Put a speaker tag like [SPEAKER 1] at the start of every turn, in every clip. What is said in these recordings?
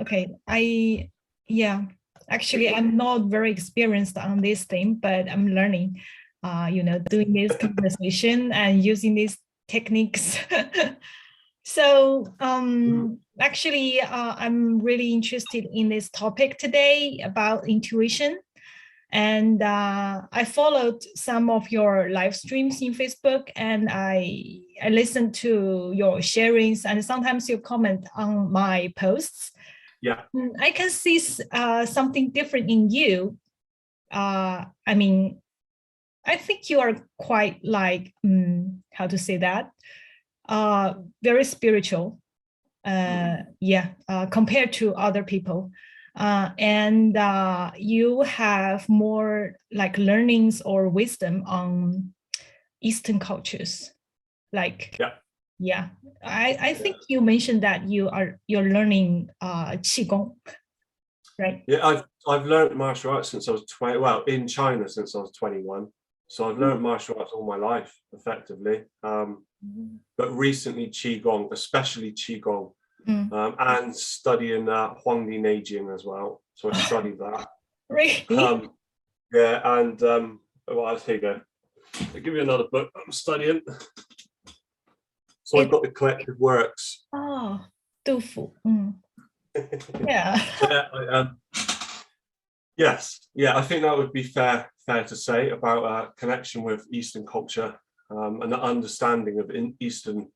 [SPEAKER 1] Okay. Actually, I'm not very experienced on this thing, but I'm learning, doing this conversation and using these techniques. So actually, I'm really interested in this topic today about intuition. And I followed some of your live streams in Facebook, and I listened to your sharings, and sometimes you comment on my posts.
[SPEAKER 2] Yeah.
[SPEAKER 1] I can see something different in you. I think you are quite like, how to say that? Very spiritual, compared to other people. And you have more like learnings or wisdom on Eastern cultures. Like, I think you mentioned that you're learning qigong, right?
[SPEAKER 2] Yeah, I've learned martial arts since I was 20. Well, in China since I was 21. So I've learned martial arts all my life, effectively. But recently qigong, especially qigong, and studying Huangdi Neijing as well. So I studied that.
[SPEAKER 1] Really?
[SPEAKER 2] And well, here you go. I'll give you another book I'm studying. So I've got the collected works.
[SPEAKER 1] Oh, Dufu. Yeah.
[SPEAKER 2] I think that would be fair to say about connection with Eastern culture and the understanding of Eastern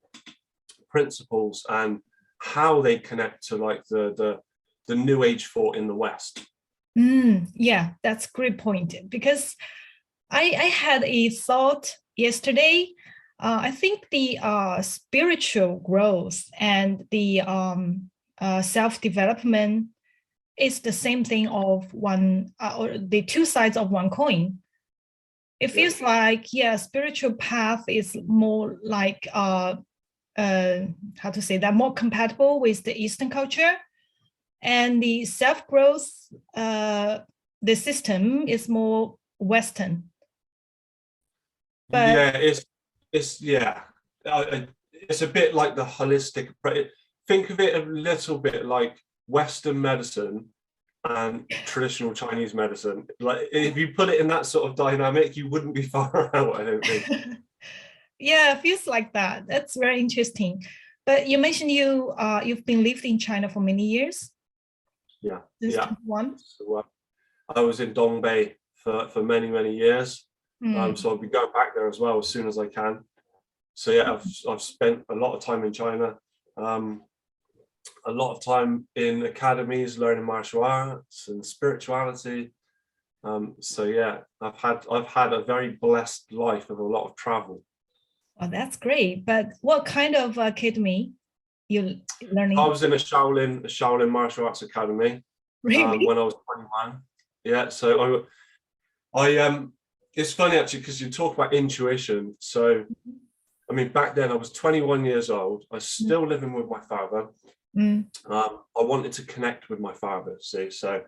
[SPEAKER 2] principles and how they connect to like the New Age thought in the West.
[SPEAKER 1] Yeah, that's a great point, because I had a thought yesterday. I think the spiritual growth and the self-development is the same thing of one, or the two sides of one coin. It feels like, spiritual path is more like, how to say that, more compatible with the Eastern culture. And the self-growth, the system is more Western. But
[SPEAKER 2] it's a bit like the holistic approach. Think of it a little bit like Western medicine and traditional Chinese medicine. Like if you put it in that sort of dynamic, you wouldn't be far out, I don't think.
[SPEAKER 1] Yeah, it feels like that. That's very interesting. But you mentioned you've been lived in China for many years. Since 21?
[SPEAKER 2] So, I was in Dongbei for many years. So I'll be going back there as well as soon as I can. So I've spent a lot of time in China, a lot of time in academies learning martial arts and spirituality. I've had a very blessed life of a lot of travel.
[SPEAKER 1] Oh, that's great. But what kind of academy you learning?
[SPEAKER 2] I was in a Shaolin martial arts academy.
[SPEAKER 1] Really?
[SPEAKER 2] When I was 21. Yeah, so I it's funny actually, because you talk about intuition. So I mean, back then I was 21 years old. I was still living with my father. I wanted to connect with my father, see. So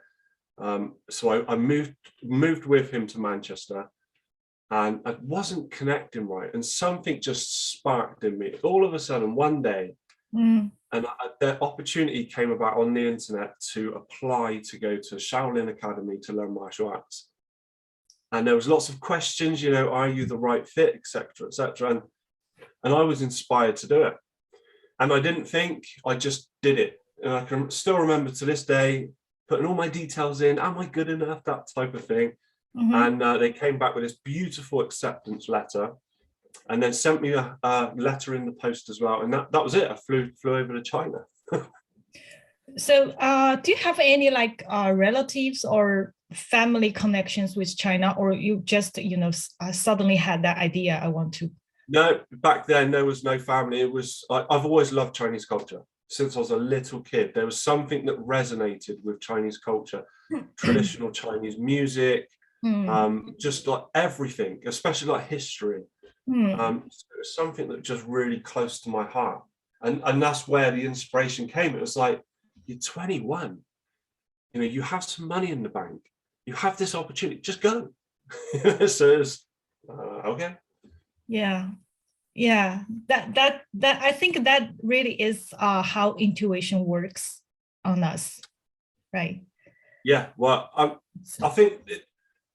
[SPEAKER 2] I moved with him to Manchester, and I wasn't connecting right, and something just sparked in me all of a sudden one day. And the opportunity came about on the internet to apply to go to Shaolin Academy to learn martial arts. And there was lots of questions, are you the right fit, etc., etc. And I was inspired to do it. And I didn't think, I just did it. And I can still remember to this day, putting all my details in, am I good enough, that type of thing. And they came back with this beautiful acceptance letter, and then sent me a letter in the post as well. And that was it. I flew over to China.
[SPEAKER 1] So do you have any like relatives or family connections with China, or you just, suddenly had that idea, I want to?
[SPEAKER 2] No, back then there was no family. It was, I've always loved Chinese culture. Since I was a little kid, there was something that resonated with Chinese culture, traditional Chinese music, just like everything, especially like history. So it was something that was just really close to my heart. And that's where the inspiration came. It was like, you're 21, you have some money in the bank, you have this opportunity, just go. So it's okay.
[SPEAKER 1] Yeah, that I think that really is how intuition works. on us, right?
[SPEAKER 2] Yeah, well, I think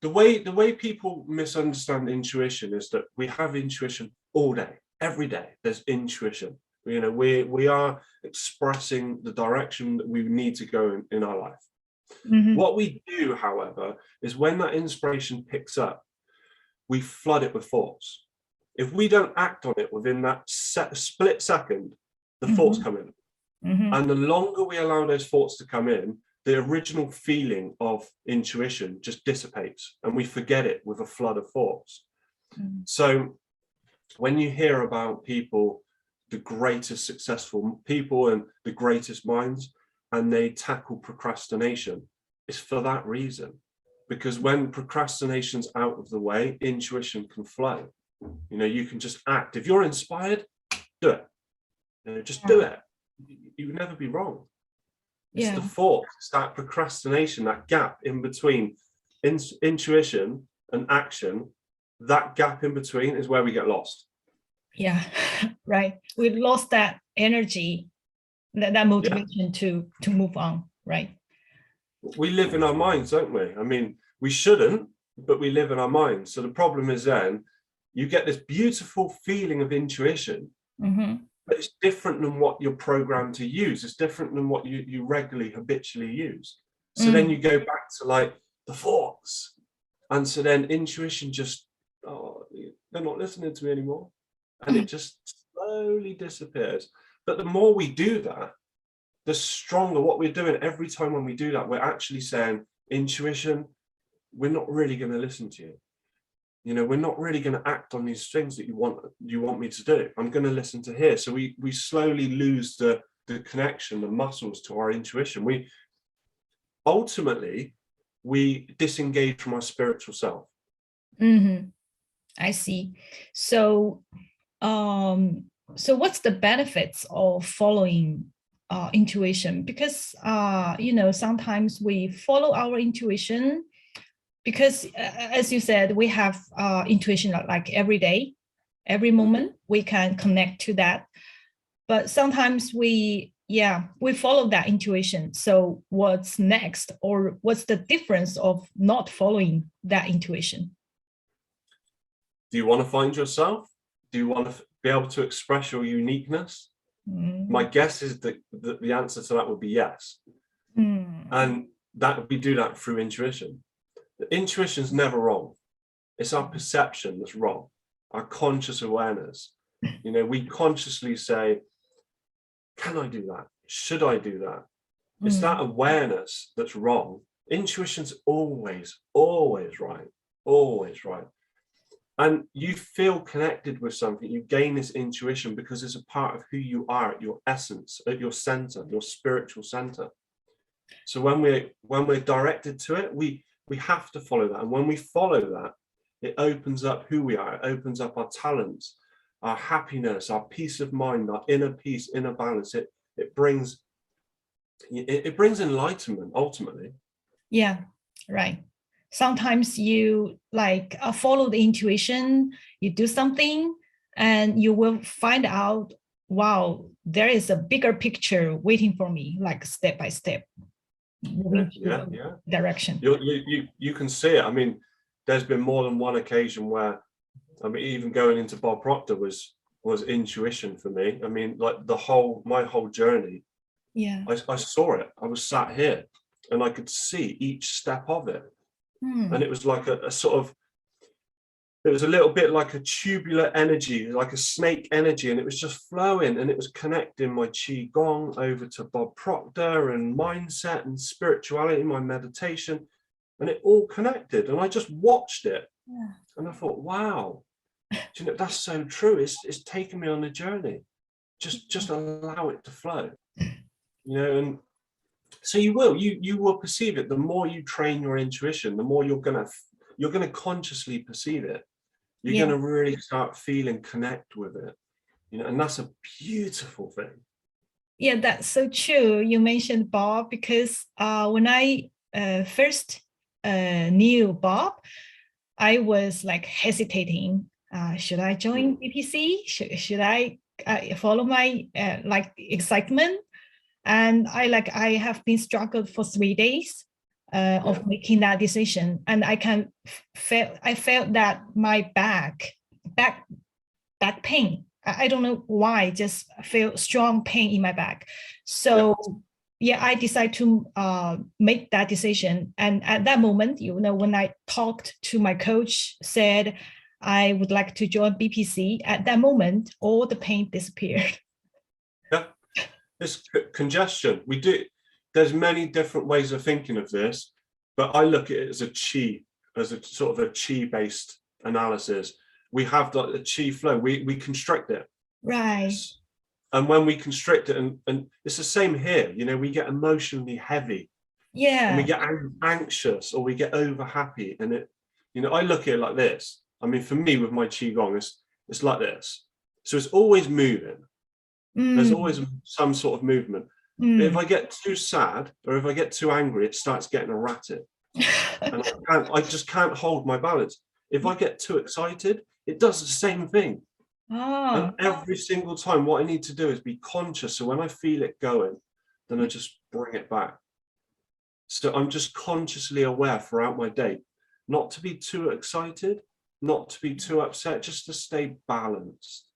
[SPEAKER 2] the way people misunderstand intuition is that we have intuition all day, every day. There's intuition. You know, we are expressing the direction that we need to go in our life. Mm-hmm. What we do, however, is when that inspiration picks up, we flood it with thoughts. If we don't act on it within that split second, the mm-hmm. thoughts come in. Mm-hmm. And the longer we allow those thoughts to come in, the original feeling of intuition just dissipates and we forget it with a flood of thoughts. Mm-hmm. So when you hear about people, the greatest successful people and the greatest minds, and they tackle procrastination, it's for that reason. Because when procrastination's out of the way, intuition can flow. You know, you can just act. If you're inspired, do it. You know, just do it. You will never be wrong. It's the thought, it's that procrastination, that gap in between intuition and action. That gap in between is where we get lost.
[SPEAKER 1] Yeah, right. We lost that energy, that motivation to move on, right?
[SPEAKER 2] We live in our minds, don't we? I mean, we shouldn't, but we live in our minds. So the problem is then you get this beautiful feeling of intuition, mm-hmm. but it's different than what you're programmed to use. It's different than what you regularly, habitually use. So then you go back to like the thoughts. And so then intuition just, they're not listening to me anymore. And it just slowly disappears. But the more we do that, the stronger what we're doing. Every time when we do that, we're actually saying, intuition, we're not really going to listen to you. You know, we're not really going to act on these things that you want me to do. I'm going to listen to here. So we slowly lose the connection, the muscles to our intuition. We ultimately disengage from our spiritual self.
[SPEAKER 1] Mm-hmm. I see. So what's the benefits of following intuition? Because you know, sometimes we follow our intuition because, as you said, we have intuition like every day, every moment we can connect to that. But sometimes we follow that intuition. So what's next, or what's the difference of not following that intuition?
[SPEAKER 2] Do you want to find yourself? Do you want to be able to express your uniqueness? My guess is that the answer to that would be yes. And that we do that through intuition. The intuition's never wrong. It's our perception that's wrong, our conscious awareness. You know, we consciously say, can I do that? Should I do that? It's that awareness that's wrong. Intuition's always right, always right. And you feel connected with something, you gain this intuition because it's a part of who you are at your essence, at your center, your spiritual center. So when we're directed to it, we have to follow that. And when we follow that, it opens up who we are. It opens up our talents, our happiness, our peace of mind, our inner peace, inner balance. It brings enlightenment ultimately.
[SPEAKER 1] Yeah, right. Sometimes you follow the intuition, you do something, and you will find out, wow, there is a bigger picture waiting for me, like step by step. Direction.
[SPEAKER 2] You can see it. I mean, there's been more than one occasion where, I mean, even going into Bob Proctor was intuition for me. I mean, like my whole journey.
[SPEAKER 1] Yeah.
[SPEAKER 2] I saw it. I was sat here and I could see each step of it. And it was like a sort of, it was a little bit like a tubular energy, like a snake energy, and it was just flowing, and it was connecting my qigong over to Bob Proctor and mindset and spirituality, my meditation, and it all connected. And I just watched it, and I thought, wow, you know, that's so true. It's taken me on a journey. Just allow it to flow, you know. And so you will perceive it. The more you train your intuition, the more you're gonna consciously perceive it. You're gonna really start feeling connect with it, you know, and that's a beautiful thing.
[SPEAKER 1] Yeah, that's so true. You mentioned Bob because when I first knew Bob, I was like hesitating. Should I join BPC? Should I follow my excitement? And I have been struggled for 3 days of making that decision. And I felt that my back pain. I don't know why, just feel strong pain in my back. So I decided to make that decision. And at that moment, when I talked to my coach, said I would like to join BPC, at that moment, all the pain disappeared.
[SPEAKER 2] Yeah, it's congestion. There's many different ways of thinking of this, but I look at it as a sort of a chi-based analysis. We have the chi flow, we constrict it.
[SPEAKER 1] Right.
[SPEAKER 2] And when we constrict it, and it's the same here, we get emotionally heavy.
[SPEAKER 1] Yeah.
[SPEAKER 2] And we get anxious, or we get over happy. And I look at it like this. I mean, for me, with my qigong, it's like this. So it's always moving. There's always some sort of movement. But if I get too sad, or if I get too angry, it starts getting erratic. And I just can't hold my balance. If I get too excited, it does the same thing. And every single time, what I need to do is be conscious. So when I feel it going, then I just bring it back. So I'm just consciously aware throughout my day, not to be too excited, not to be too upset, just to stay balanced.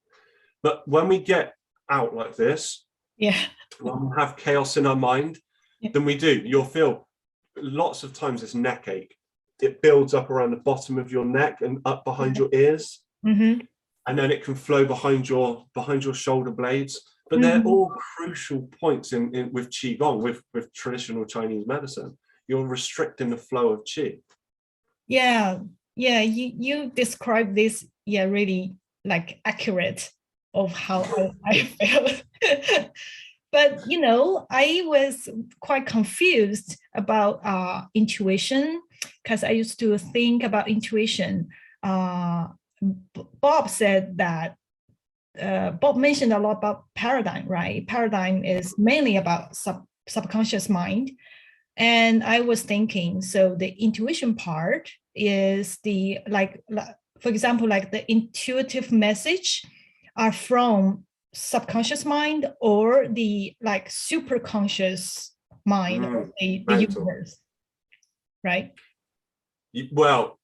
[SPEAKER 2] But when we get out like this, when we have chaos in our mind, then you'll feel lots of times this neck ache. It builds up around the bottom of your neck and up behind your ears. And then it can flow behind your shoulder blades. But they're all crucial points with qigong, with traditional Chinese medicine. You're restricting the flow of qi.
[SPEAKER 1] Yeah, you describe this really accurate of how I felt. But I was quite confused about intuition, because I used to think about intuition. Bob said that Bob mentioned a lot about paradigm, right? Paradigm is mainly about subconscious mind. And I was thinking, so the intuition part is the, for example, the intuitive message are from subconscious mind, or the super conscious mind of the universe, right?
[SPEAKER 2] Well,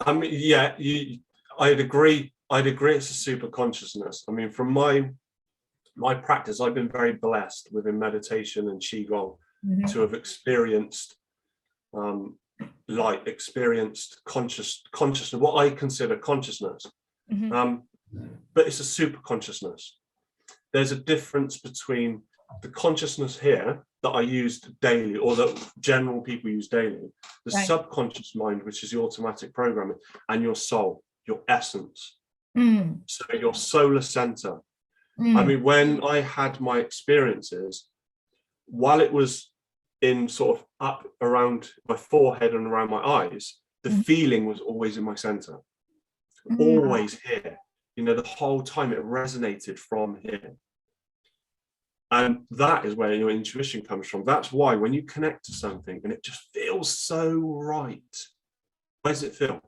[SPEAKER 2] I mean, I'd agree. It's a super consciousness. I mean, from my practice, I've been very blessed within meditation and qigong to have experienced experienced consciousness, what I consider consciousness. But it's a super consciousness. There's a difference between the consciousness here that I used daily, or that general people use daily, the subconscious mind, which is the automatic programming, and your soul, your essence. So your solar center. I mean, when I had my experiences, while it was in sort of up around my forehead and around my eyes, the feeling was always in my center, always here. The whole time it resonated from here. And that is where your intuition comes from. That's why when you connect to something and it just feels so right, where does it feel?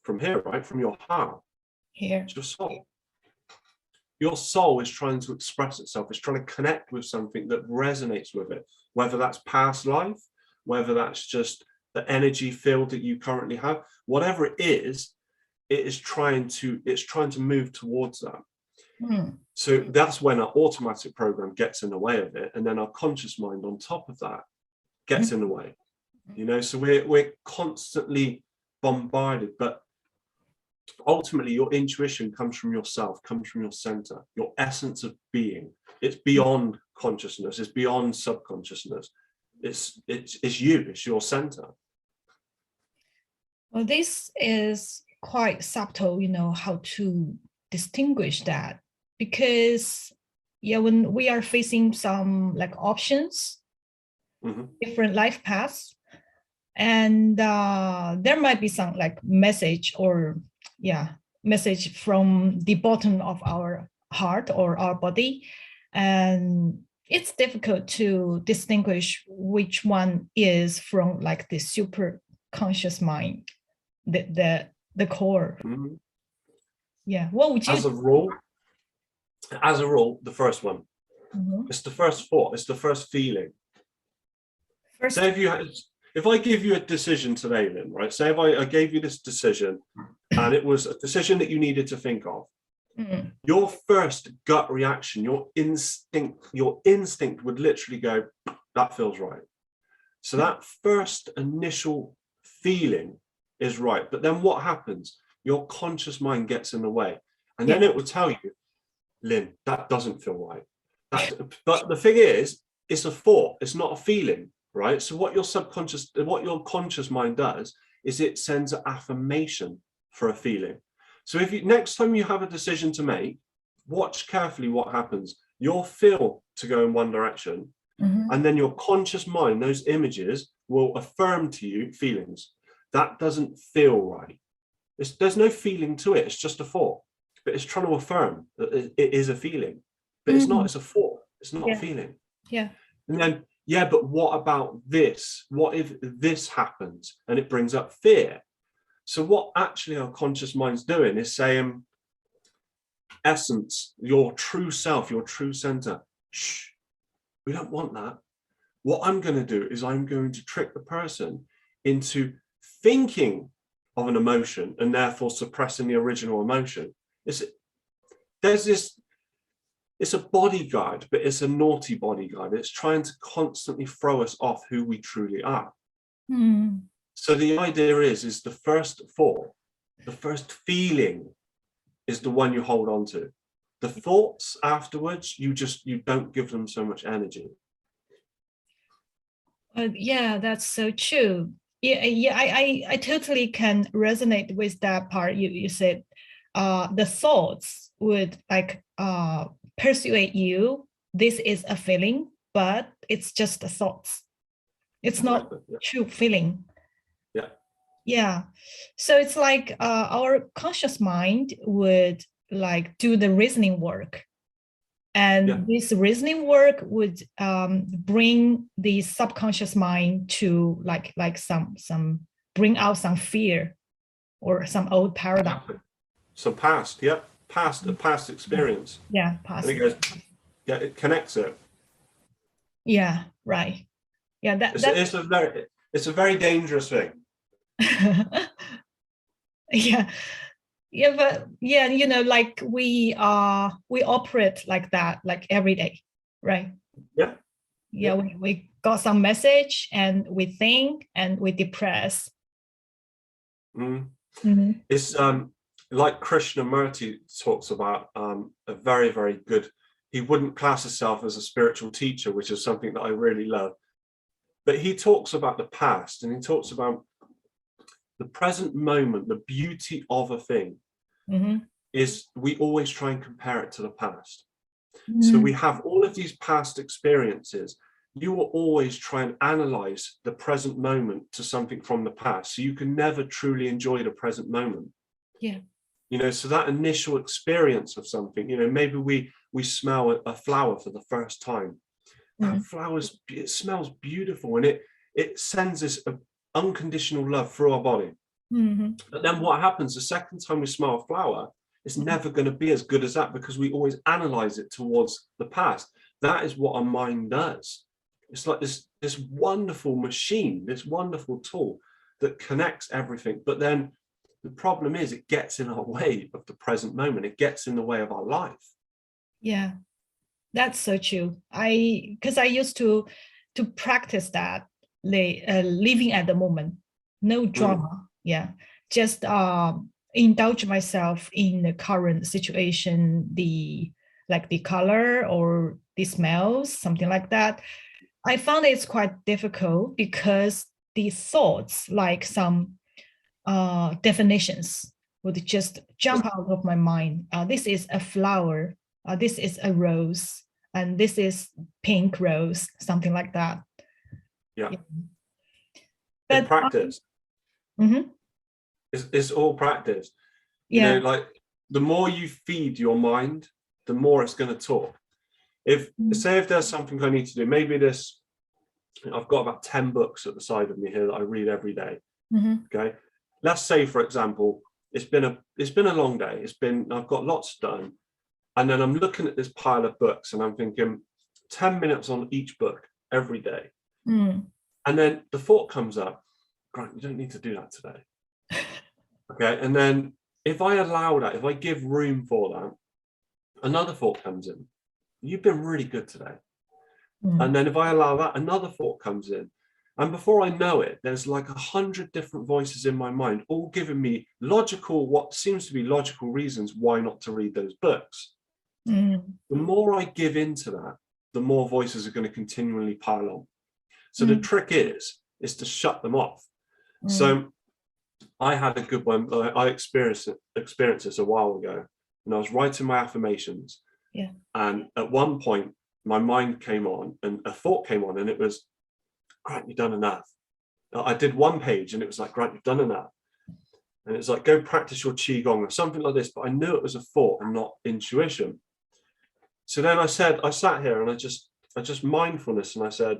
[SPEAKER 2] From here, right? From your heart.
[SPEAKER 1] Here.
[SPEAKER 2] It's your soul. Your soul is trying to express itself. It's trying to connect with something that resonates with it, whether that's past life, whether that's just the energy field that you currently have, whatever it is trying to move towards that. So that's when our automatic program gets in the way of it, and then our conscious mind on top of that gets in the way. So we're constantly bombarded, but ultimately your intuition comes from yourself, comes from your center, your essence of being. It's beyond consciousness, it's beyond subconsciousness. It's you, it's your center.
[SPEAKER 1] Well, this is quite subtle, how to distinguish that, because when we are facing some options, different life paths, and there might be some message from the bottom of our heart or our body, and it's difficult to distinguish which one is from the super conscious mind, the core. What would you
[SPEAKER 2] as a rule, the first one. It's the first thought. It's the first feeling. Say if I give you a decision today, Lynn, right? Say if I gave you this decision and it was a decision that you needed to think of. Your first gut reaction, your instinct would literally go, that feels right. So that first initial feeling is right. But then what happens? Your conscious mind gets in the way. And then it will tell you, Lynn, that doesn't feel right. But the thing is, it's a thought, it's not a feeling, right? So what your conscious mind does is it sends an affirmation for a feeling. So if you, next time you have a decision to make, watch carefully what happens. You'll feel to go in one direction, and then your conscious mind, those images, will affirm to you feelings. That doesn't feel right. There's no feeling to it. It's just a thought, but it's trying to affirm that it is a feeling, but it's not. It's a thought. It's not a feeling. Yeah. And then, but what about this? What if this happens? And it brings up fear. So what actually our conscious mind's doing is saying, essence, your true self, your true center, shh, we don't want that. What I'm going to do is I'm going to trick the person into thinking of an emotion and therefore suppressing the original emotion. It's a bodyguard, but it's a naughty bodyguard. It's trying to constantly throw us off who we truly are. So the idea is the first thought, the first feeling is the one you hold on to. The thoughts afterwards, you don't give them so much energy.
[SPEAKER 1] Yeah, that's so true. I totally can resonate with that part. You said the thoughts would persuade you this is a feeling, but it's just a thoughts. It's not true feeling. Yeah. So it's like our conscious mind would do the reasoning work. And this reasoning work would bring the subconscious mind to some bring out some fear or some old paradigm.
[SPEAKER 2] Some past experience.
[SPEAKER 1] Yeah, past.
[SPEAKER 2] And it goes, it connects it.
[SPEAKER 1] Yeah, right. Yeah,
[SPEAKER 2] it's a very dangerous thing.
[SPEAKER 1] But we operate like that, every day, right? We got some message and we think and we depress.
[SPEAKER 2] It's like Krishnamurti talks about a very, very good, he wouldn't class himself as a spiritual teacher, which is something that I really love, but he talks about the past and he talks about the present moment. The beauty of a thing is we always try and compare it to the past. So we have all of these past experiences. You will always try and analyze the present moment to something from the past. So you can never truly enjoy the present moment. So that initial experience of something, maybe we smell a flower for the first time. That flower, it smells beautiful and it sends this unconditional love through our body. But then what happens the second time we smell a flower, it's never going to be as good as that because we always analyze it towards the past. That is what our mind does. It's like this wonderful machine, this wonderful tool that connects everything. But then the problem is it gets in our way of the present moment. It gets in the way of our life. Yeah,
[SPEAKER 1] that's so true. Because I used to practice that, living at the moment, no drama. Just indulge myself in the current situation, the color or the smells, something like that. I found it's quite difficult because the thoughts, like some definitions, would just jump out of my mind. This is a flower, this is a rose, and this is pink rose, something like that.
[SPEAKER 2] But practice. It's all practice. The more you feed your mind, the more it's going to talk. Say if there's something I need to do, maybe I've got about 10 books at the side of me here that I read every day. Okay, let's say for example it's been a long day, I've got lots done, and then I'm looking at this pile of books and I'm thinking, 10 minutes on each book every day.
[SPEAKER 1] Mm.
[SPEAKER 2] And then the thought comes up, Grant, you don't need to do that today. Okay. And then if I allow that, if I give room for that, another thought comes in. You've been really good today.
[SPEAKER 1] Mm.
[SPEAKER 2] And then if I allow that, another thought comes in. And before I know it, there's like 100 different voices in my mind, all giving me what seems to be logical reasons why not to read those books.
[SPEAKER 1] Mm.
[SPEAKER 2] The more I give into that, the more voices are going to continually pile on. So the trick is to shut them off. So I had a good one. I experienced this a while ago, and I was writing my affirmations.
[SPEAKER 1] Yeah.
[SPEAKER 2] And at one point, my mind came on, and a thought came on, and it was, Grant, you've done enough. I did one page, and it was like, Grant, you've done enough. And it's like, go practice your qigong or something like this. But I knew it was a thought and not intuition. So then I sat here and I just mindfulness, and I said,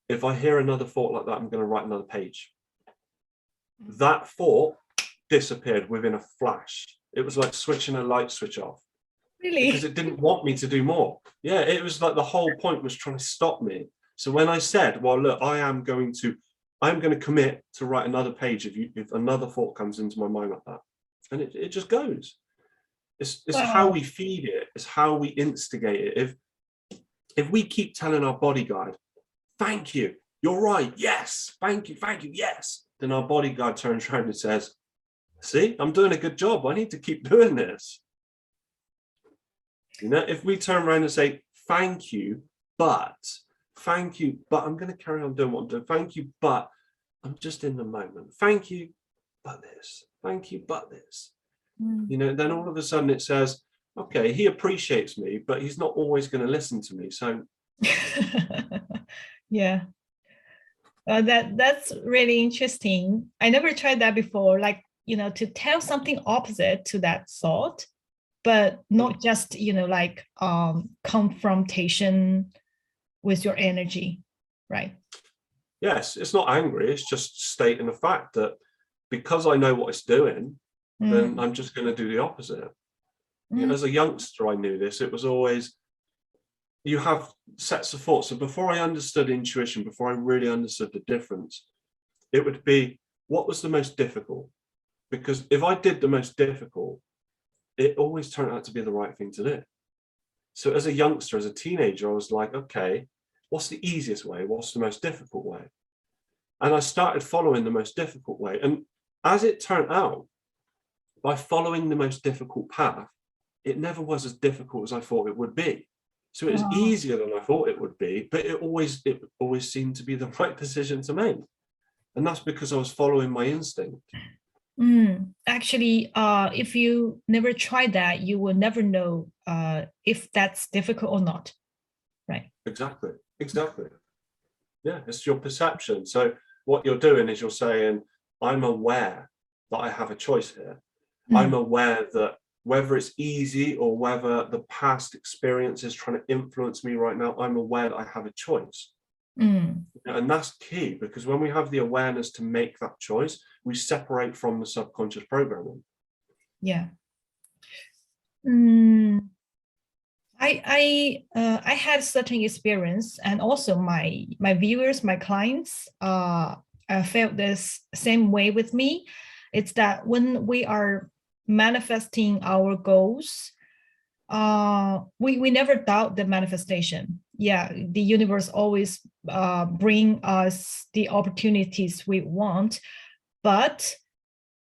[SPEAKER 2] if I hear another thought like that, I'm going to write another page. That thought disappeared within a flash. It was like switching a light switch off.
[SPEAKER 1] Really?
[SPEAKER 2] Because it didn't want me to do more. Yeah, it was like the whole point was trying to stop me. So when I said, well, look, I'm going to commit to write another page if another thought comes into my mind like that. And it just goes. It's how we feed it. It's how we instigate it. If we keep telling our bodyguard, thank you, you're right, yes, thank you, yes, then our bodyguard turns around and says, see, I'm doing a good job. I need to keep doing this. You know, if we turn around and say, thank you, but I'm going to carry on doing what I'm doing. Thank you, but I'm just in the moment. Thank you, but this. Thank you, but this. You know, then all of a sudden it says, okay, he appreciates me, but he's not always going to listen to me. So,
[SPEAKER 1] yeah. That's really interesting. I never tried that before, like, you know, to tell something opposite to that thought, but not just, you know, like confrontation with your energy, right?
[SPEAKER 2] Yes, it's not angry. It's just stating the fact that because I know what it's doing, then I'm just going to do the opposite. You know, as a youngster, I knew this. It was always, you have sets of thoughts. So before I understood intuition, before I really understood the difference, it would be, what was the most difficult? Because if I did the most difficult, it always turned out to be the right thing to do. So as a youngster, as a teenager, I was like, okay, what's the easiest way? What's the most difficult way? And I started following the most difficult way. And as it turned out, by following the most difficult path, it never was as difficult as I thought it would be. So it was easier than I thought it would be, but it always seemed to be the right decision to make. And that's because I was following my instinct.
[SPEAKER 1] Actually, if you never try that, you will never know if that's difficult or not, right?
[SPEAKER 2] Exactly. Yeah, it's your perception. So what you're doing is you're saying, I'm aware that I have a choice here. I'm aware that whether it's easy or whether the past experience is trying to influence me right now, I'm aware that I have a choice. And that's key, because when we have the awareness to make that choice, we separate from the subconscious programming. Yeah.
[SPEAKER 1] I had certain experience, and also my viewers, my clients, felt this same way with me. It's that when we are manifesting our goals, we never doubt the manifestation. Yeah, the universe always bring us the opportunities we want, but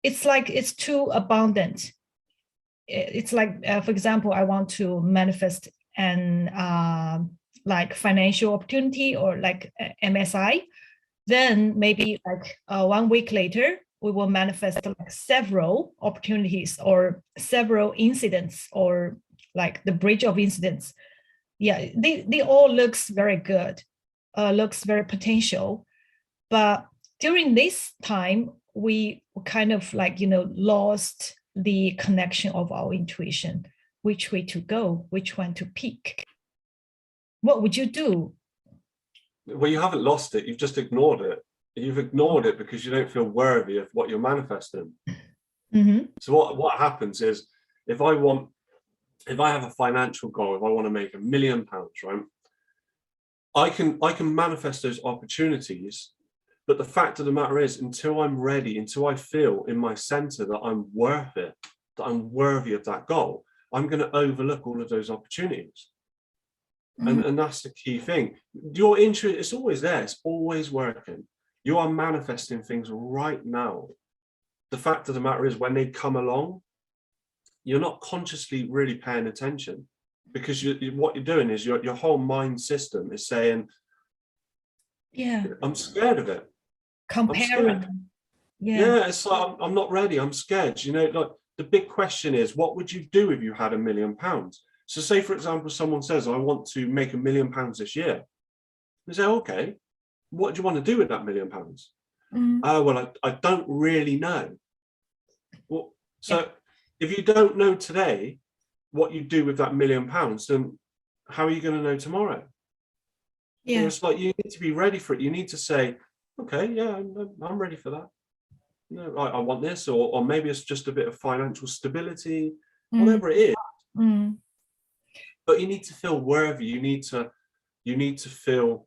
[SPEAKER 1] it's like it's too abundant. It's like, for example, I want to manifest an like financial opportunity or like MSI. Then maybe like 1 week later, we will manifest like several opportunities or several incidents, or like the bridge of incidents. Yeah, they all looks very good, looks very potential. But during this time, we kind of like, you know, lost the connection of our intuition, which way to go, which one to pick. What would you do?
[SPEAKER 2] Well, you haven't lost it. You've just ignored it. You've ignored it because you don't feel worthy of what you're manifesting. So what happens is, if I want if I have a financial goal, if I want to make £1 million, right, I can manifest those opportunities. But the fact of the matter is, until I'm ready, until I feel in my center that I'm worth it, that I'm worthy of that goal, I'm going to overlook all of those opportunities. And that's the key thing. Your interest is always there. It's always working. You are manifesting things right now. The fact of the matter is, when they come along, you're not consciously really paying attention, because what you're doing is your whole mind system is saying,
[SPEAKER 1] yeah,
[SPEAKER 2] I'm scared of it.
[SPEAKER 1] Comparing.
[SPEAKER 2] Yeah, it's like, I'm not ready. I'm scared. You know, like the big question is, what would you do if you had £1 million? So say, for example, someone says, I want to make £1 million this year. You say, okay, what do you want to do with that £1 million? Well, I don't really know. Well, so if you don't know today what you do with that £1 million, then how are you going to know tomorrow?
[SPEAKER 1] Yeah.
[SPEAKER 2] So it's like, you need to be ready for it. You need to say, okay, yeah, I'm ready for that. No, I want this, or maybe it's just a bit of financial stability, whatever it is. But you need to feel worthy. You need to feel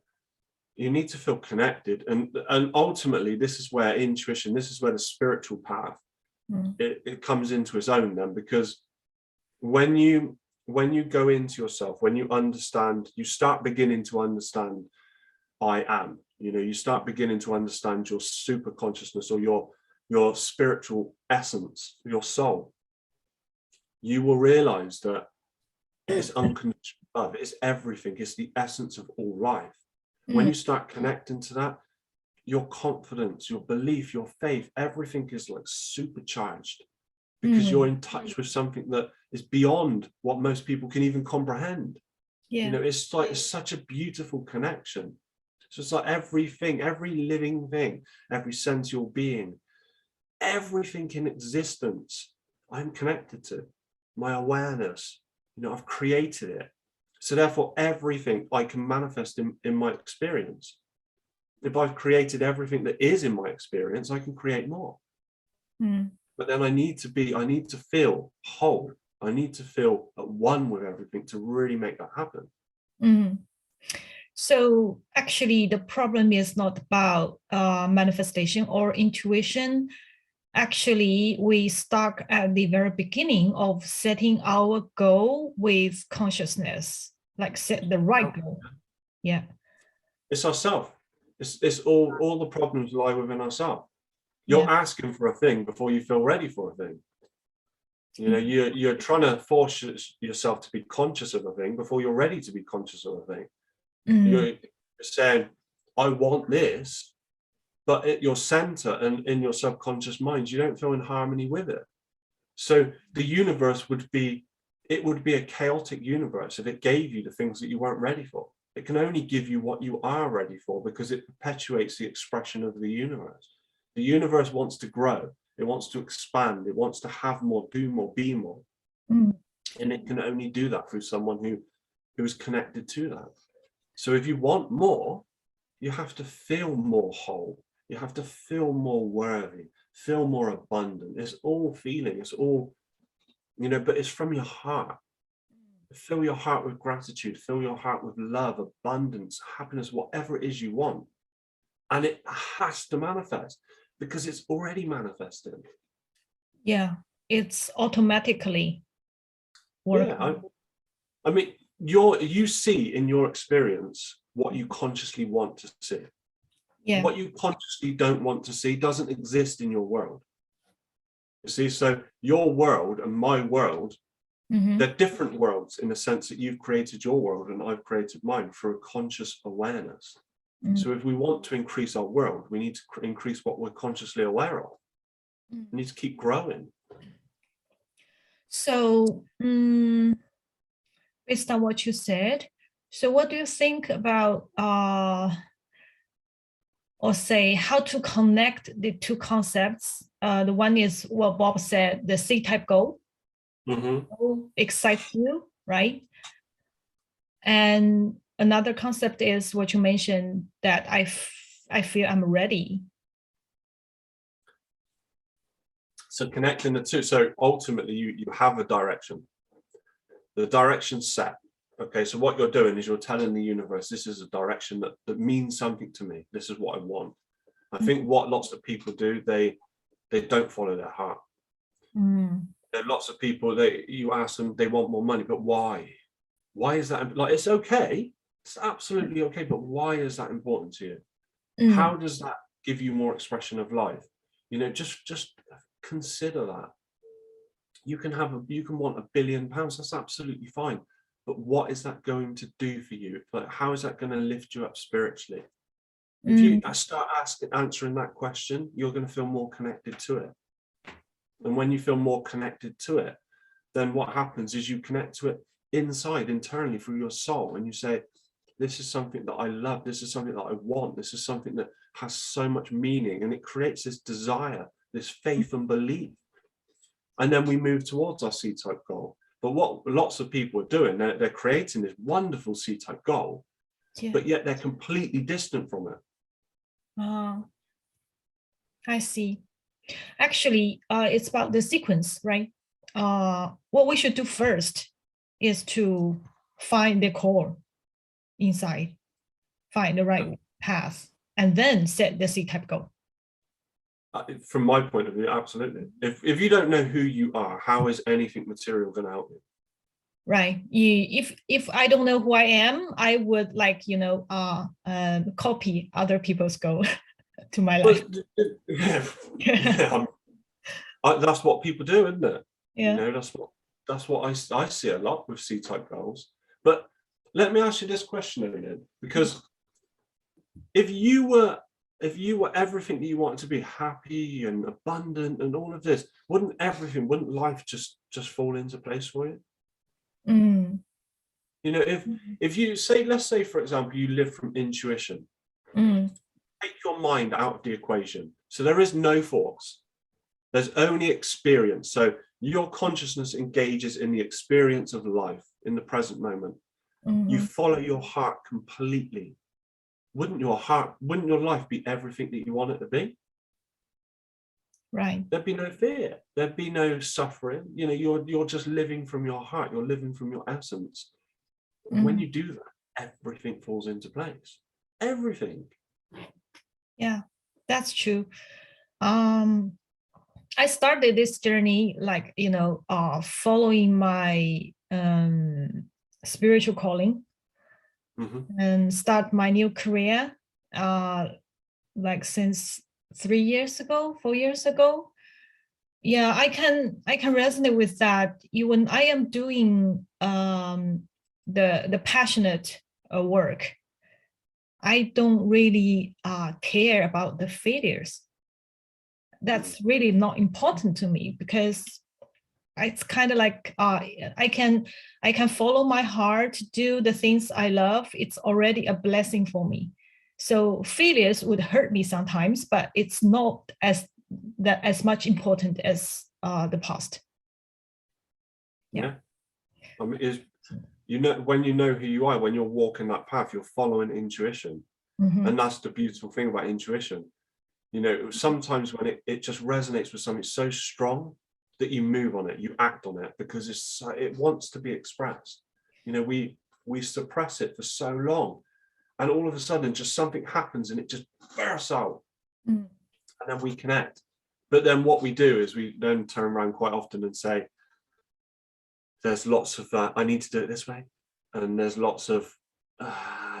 [SPEAKER 2] connected, and ultimately, this is where intuition, this is where the spiritual path it comes into its own. Then, because when you go into yourself, when you understand, you start beginning to understand I am. You know, you start beginning to understand your super consciousness, or your spiritual essence, your soul. You will realize that it's unconditional love. It's everything. It's the essence of all life. When you start connecting to that, your confidence, your belief, your faith, everything is like supercharged, because you're in touch with something that is beyond what most people can even comprehend. You know, it's like, it's such a beautiful connection. So it's like everything, every living thing, every sensual being, everything in existence, I'm connected to. My awareness, you know, I've created it. So therefore, everything I can manifest in my experience. If I've created everything that is in my experience, I can create more. But then I need to feel whole. I need to feel at one with everything to really make that happen.
[SPEAKER 1] So actually, the problem is not about manifestation or intuition. Actually, we start at the very beginning of setting our goal with consciousness, like set the right goal. Yeah. It's
[SPEAKER 2] ourself. It's all the problems lie within ourselves. You're asking for a thing before you feel ready for a thing. You know, you're trying to force yourself to be conscious of a thing before you're ready to be conscious of a thing. You're saying, I want this, but at your center and in your subconscious mind, you don't feel in harmony with it. So the universe would be a chaotic universe if it gave you the things that you weren't ready for. It can only give you what you are ready for, because it perpetuates the expression of the universe. The universe wants to grow. It wants to expand. It wants to have more, do more, be more. And it can only do that through someone who is connected to that. So if you want more, you have to feel more whole. You have to feel more worthy, feel more abundant. It's all feeling, it's all, you know, but it's from your heart. Fill your heart with gratitude, fill your heart with love, abundance, happiness, whatever it is you want. And it has to manifest, because it's already manifested.
[SPEAKER 1] Yeah, it's automatically working.
[SPEAKER 2] Yeah, I mean, you see in your experience what you consciously want to see. Yeah. What you consciously don't want to see doesn't exist in your world. You see, so your world and my world, they're different worlds in the sense that you've created your world and I've created mine through a conscious awareness. So if we want to increase our world, we need to increase what we're consciously aware of. We need to keep growing.
[SPEAKER 1] So based on what you said, so what do you think about or say how to connect the two concepts? The one is what Bob said, the C-type goal. Excites you, right? And another concept is what you mentioned, that I feel I'm ready.
[SPEAKER 2] So connecting the two. So ultimately you have a direction. the direction's set. Okay, so what you're doing is you're telling the universe, this is a direction that means something to me. This is what I want. I think what lots of people do, they don't follow their heart. There are lots of people, you ask them, they want more money, but why? Why is that? Like, it's okay. It's absolutely okay, but why is that important to you? How does that give you more expression of life? Just consider that. You can want £1 billion. That's absolutely fine. But what is that going to do for you? Like, how is that going to lift you up spiritually? If you start answering that question, you're going to feel more connected to it. And when you feel more connected to it, then what happens is you connect to it internally through your soul. And you say, this is something that I love. This is something that I want. This is something that has so much meaning. And it creates this desire, this faith and belief. And then we move towards our C-type goal. But what lots of people are doing, they're creating this wonderful C-type goal, but yet they're completely distant from it.
[SPEAKER 1] I see. Actually, it's about the sequence, right? What we should do first is to find the core inside, find the right path, and then set the C-type goal.
[SPEAKER 2] From my point of view, absolutely. If you don't know who you are, how is anything material going to help you?
[SPEAKER 1] Right. If I don't know who I am, I would copy other people's goal to my life.
[SPEAKER 2] That's what people do, isn't it?
[SPEAKER 1] Yeah.
[SPEAKER 2] That's what I see a lot with C-type goals. But let me ask you this question again, because if you were everything that you wanted to be, happy and abundant and all of this, wouldn't life just fall into place for you? If you say, let's say, for example, you live from intuition, take your mind out of the equation. So there is no thoughts. There's only experience. So your consciousness engages in the experience of life in the present moment. You follow your heart completely. Wouldn't your life be everything that you want it to be?
[SPEAKER 1] Right.
[SPEAKER 2] There'd be no fear. There'd be no suffering. You're just living from your heart. You're living from your essence. When you do that, everything falls into place. Everything.
[SPEAKER 1] Yeah, that's true. I started this journey following my spiritual calling. And start my new career since 4 years ago. Yeah, I can resonate with that. Even I am doing the passionate work, I don't really care about the failures. That's really not important to me, because it's kind of like I can follow my heart, do the things I love. It's already a blessing for me. So failures would hurt me sometimes, but it's not as much important as the past.
[SPEAKER 2] Yeah. I mean, when you know who you are, when you're walking that path, you're following intuition. And that's the beautiful thing about intuition. Sometimes when it just resonates with something so strong that you move on it, you act on it, because it wants to be expressed. We suppress it for so long, and all of a sudden just something happens and it just bursts out, and then we connect. But then what we do is we then turn around quite often and say, there's lots of I need to do it this way, and there's lots of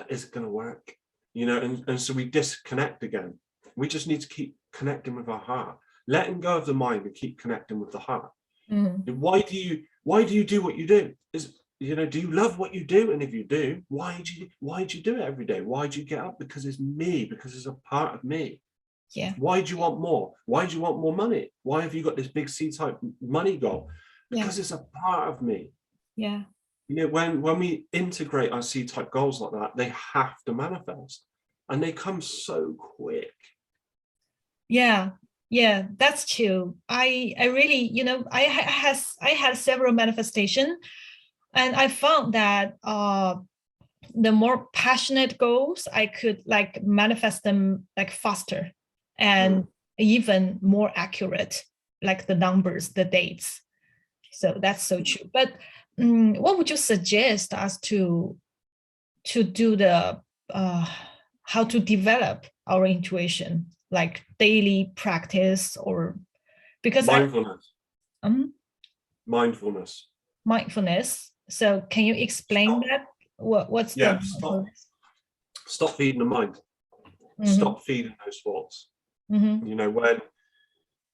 [SPEAKER 2] is it going to work? And so we disconnect again. We just need to keep connecting with our heart, letting go of the mind and keep connecting with the heart. Why do you do what you do? Do you love what you do? And if you do, why do you do it every day? Why do you get up? Because it's me, because it's a part of me.
[SPEAKER 1] Yeah.
[SPEAKER 2] Why do you want more? Why do you want more money? Why have you got this big C-type money goal? Because it's a part of me.
[SPEAKER 1] Yeah.
[SPEAKER 2] When we integrate our C-type goals like that, they have to manifest, and they come so quick.
[SPEAKER 1] Yeah, that's true. I really, I had several manifestations, and I found that the more passionate goals, I could manifest them faster and even more accurate, like the numbers, the dates. So that's so true. But what would you suggest us to do the how to develop our intuition, like daily practice, or because mindfulness. So can you explain that? What's the
[SPEAKER 2] stop feeding the mind. Stop feeding those thoughts. You know, when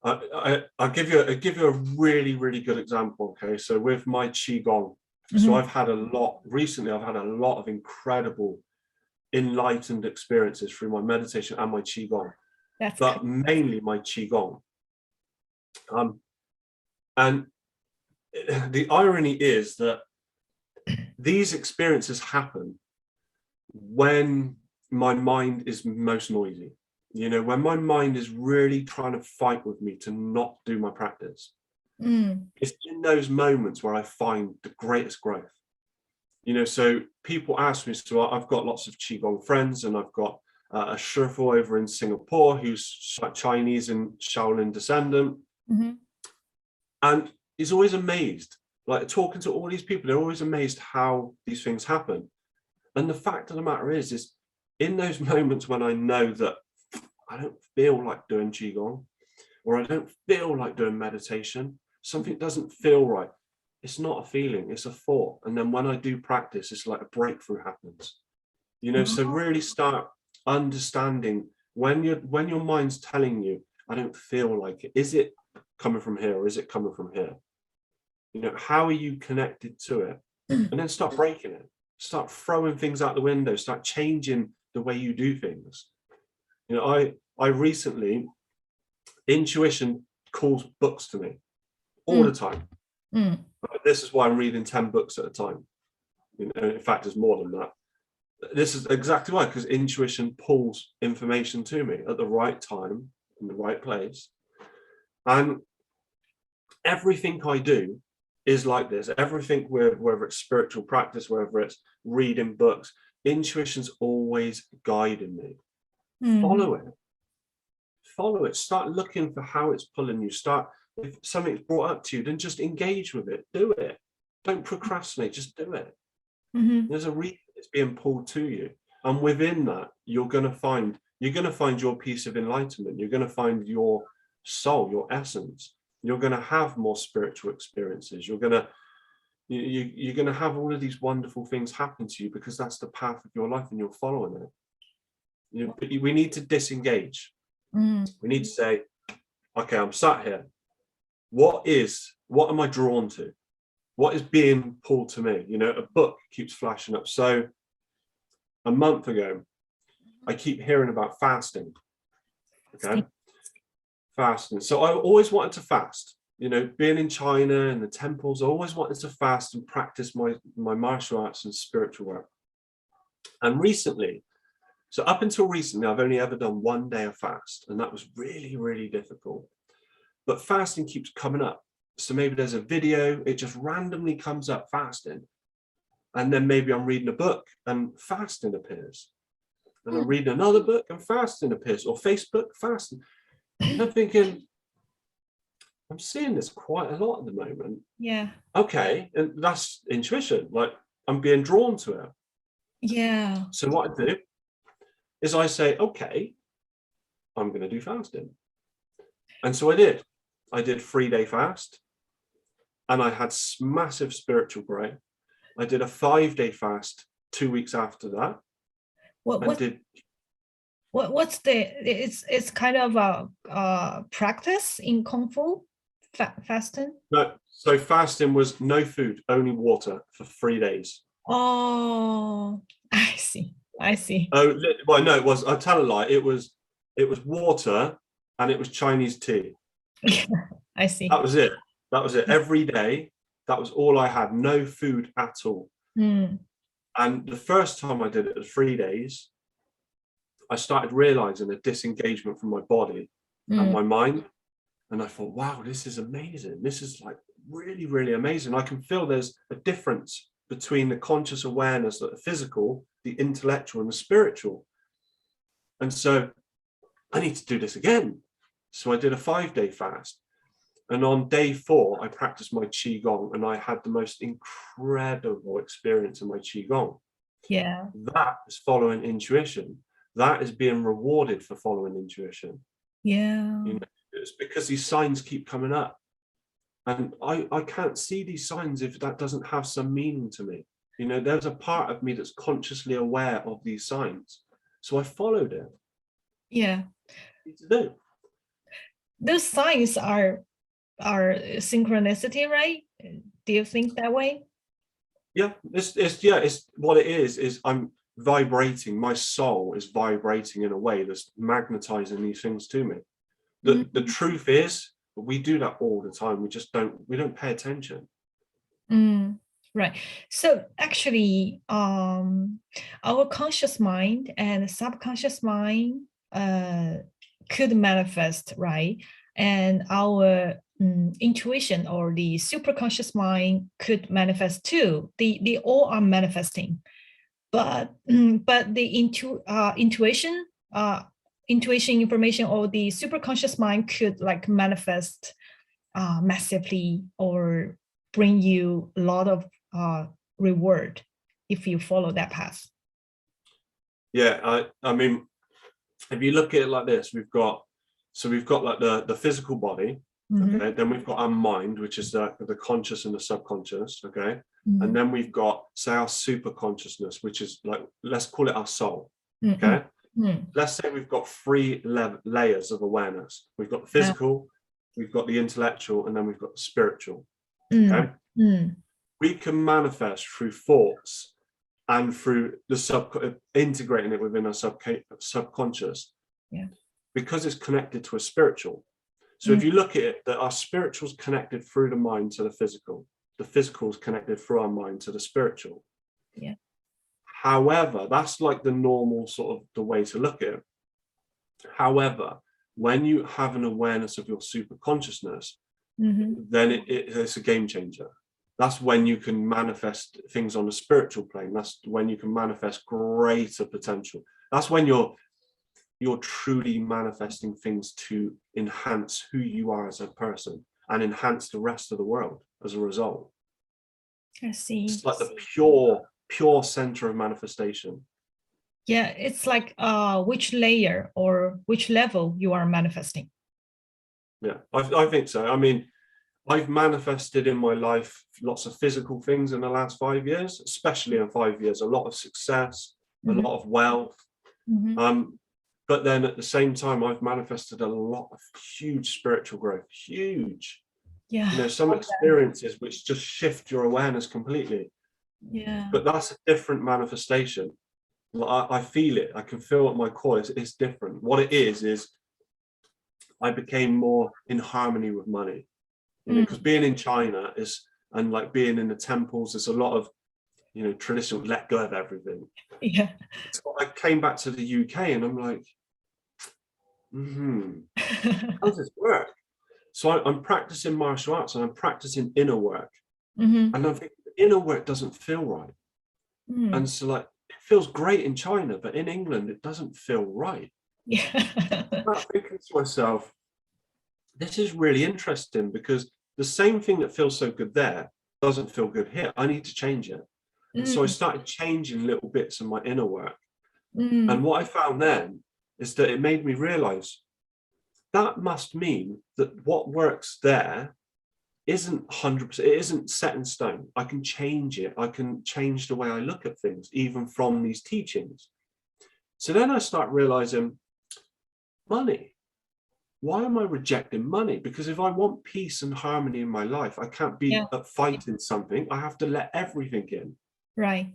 [SPEAKER 2] I'll give you a really, really good example. Okay, so with my qigong, so I've had a lot of incredible enlightened experiences through my meditation and my qigong. But mainly my qigong. And the irony is that these experiences happen when my mind is most noisy. You know, when my mind is really trying to fight with me to not do my practice. It's in those moments where I find the greatest growth. You know, so people ask me, so I've got lots of qigong friends, and I've got a Sherpa over in Singapore who's Chinese and Shaolin descendant. And he's always amazed, like talking to all these people, they're always amazed how these things happen. And the fact of the matter is in those moments when I know that I don't feel like doing qigong, or I don't feel like doing meditation, something doesn't feel right. It's not a feeling, it's a thought. And then when I do practice, it's like a breakthrough happens. You know, so really start understanding when your mind's telling you, I don't feel like it. Is it coming from here, or is it coming from here? You know, how are you connected to it? And then start breaking it. Start throwing things out the window. Start changing the way you do things. You know, I recently, intuition calls books to me all the time. This is why I'm reading 10 books at a time. You know, in fact, it's more than that. This is exactly why, because intuition pulls information to me at the right time, in the right place. And everything I do is like this. Everything, whether it's spiritual practice, whether it's reading books, intuition's always guiding me. Follow it. Start looking for how it's pulling you. If something's brought up to you, then just engage with it. Do it. Don't procrastinate. Just do it. There's a reason it's being pulled to you, and within that, you're going to find your piece of enlightenment. You're going to find your soul, your essence. You're going to have more spiritual experiences. You're going to have all of these wonderful things happen to you, because that's the path of your life, and you're following it. We need to disengage. We need to say, okay, I'm sat here. What am I drawn to? What is being pulled to me? You know, a book keeps flashing up. So a month ago, I keep hearing about fasting. Okay. Fasting. So I always wanted to fast. You know, being in China and the temples, I always wanted to fast and practice my martial arts and spiritual work. And recently, so up until recently, I've only ever done one day of fast, and that was really, really difficult. But fasting keeps coming up. So maybe there's a video, it just randomly comes up, fasting. And then maybe I'm reading a book and fasting appears. And I'm reading another book and fasting appears, or Facebook, fasting. And I'm thinking, I'm seeing this quite a lot at the moment.
[SPEAKER 1] Yeah.
[SPEAKER 2] Okay, and that's intuition. Like, I'm being drawn to it.
[SPEAKER 1] Yeah.
[SPEAKER 2] So what I do is I say, okay, I'm going to do fasting. And so I did. I did 3-day fast, and I had massive spiritual growth. I did a 5-day fast 2 weeks after that. It's
[SPEAKER 1] kind of a practice in Kung Fu, fasting?
[SPEAKER 2] No, so fasting was no food, only water for 3 days.
[SPEAKER 1] Oh, I see.
[SPEAKER 2] Oh, well, no, it was, I'll tell a lie. It was water, and it was Chinese tea.
[SPEAKER 1] I see.
[SPEAKER 2] That was it. Every day, that was all I had. No food at all. And the first time I did it, 3 days, I started realizing a disengagement from my body and my mind. And I thought, wow, this is amazing. This is like really, really amazing. I can feel there's a difference between the conscious awareness, the physical, the intellectual, and the spiritual. And so I need to do this again. So I did a 5-day fast. And on day 4, I practiced my qigong, and I had the most incredible experience in my qigong.
[SPEAKER 1] Yeah.
[SPEAKER 2] That is following intuition. That is being rewarded for following intuition.
[SPEAKER 1] Yeah.
[SPEAKER 2] You know, it's because these signs keep coming up, and I can't see these signs if that doesn't have some meaning to me. You know, there's a part of me that's consciously aware of these signs, so I followed it.
[SPEAKER 1] Yeah.
[SPEAKER 2] To do.
[SPEAKER 1] Those signs are synchronicity, right? Do you think that way?
[SPEAKER 2] Yeah, it's what it is I'm vibrating. My soul is vibrating in a way that's magnetizing these things to me. The truth is, we do that all the time. We don't pay attention.
[SPEAKER 1] Right. So actually, our conscious mind and subconscious mind could manifest, right? And our intuition or the superconscious mind could manifest too. They all are manifesting, but the intuition information or the superconscious mind could like manifest massively or bring you a lot of reward if you follow that path.
[SPEAKER 2] Yeah, I mean, if you look at it like this, we've got like the physical body, okay, then we've got our mind, which is the conscious and the subconscious, okay, and then we've got, say, our super consciousness, which is like, let's call it our soul, okay. Let's say we've got 3 layers of awareness. We've got the physical, we've got the intellectual, and then we've got the spiritual, okay. We can manifest through thoughts and through the integrating it within our subconscious, because it's connected to a spiritual. So if you look at it, that our spiritual is connected through the mind to the physical is connected through our mind to the spiritual.
[SPEAKER 1] Yeah.
[SPEAKER 2] However, that's like the normal sort of the way to look at it. However, when you have an awareness of your super consciousness, then it's a game changer. That's when you can manifest things on a spiritual plane. That's when you can manifest greater potential. That's when you're truly manifesting things to enhance who you are as a person and enhance the rest of the world as a result.
[SPEAKER 1] I see.
[SPEAKER 2] It's like the pure center of manifestation.
[SPEAKER 1] Yeah, it's like which layer or which level you are manifesting.
[SPEAKER 2] Yeah, I think so. I mean, I've manifested in my life lots of physical things in the last 5 years, especially in 5 years, a lot of success, a lot of wealth. But then at the same time, I've manifested a lot of huge spiritual growth, huge.
[SPEAKER 1] Yeah.
[SPEAKER 2] You know, some experiences which just shift your awareness completely.
[SPEAKER 1] Yeah.
[SPEAKER 2] But that's a different manifestation. I feel it. I can feel at my core. It's different. What it is I became more in harmony with money. You know, because being in China and like being in the temples, there's a lot of, you know, traditional let go of everything.
[SPEAKER 1] Yeah.
[SPEAKER 2] So I came back to the UK and I'm like, how does this work? So I'm practicing martial arts and I'm practicing inner work. And I'm thinking the inner work doesn't feel right. And so like, it feels great in China, but in England, it doesn't feel right.
[SPEAKER 1] Yeah.
[SPEAKER 2] I'm thinking to myself, this is really interesting because the same thing that feels so good there doesn't feel good here. I need to change it. And so I started changing little bits of my inner work. And what I found then is that it made me realize that must mean that what works there isn't 100%, it isn't set in stone. I can change it. I can change the way I look at things, even from these teachings. So then I start realizing, money. Why am I rejecting money? Because if I want peace and harmony in my life, I can't be fighting something. I have to let everything in.
[SPEAKER 1] Right.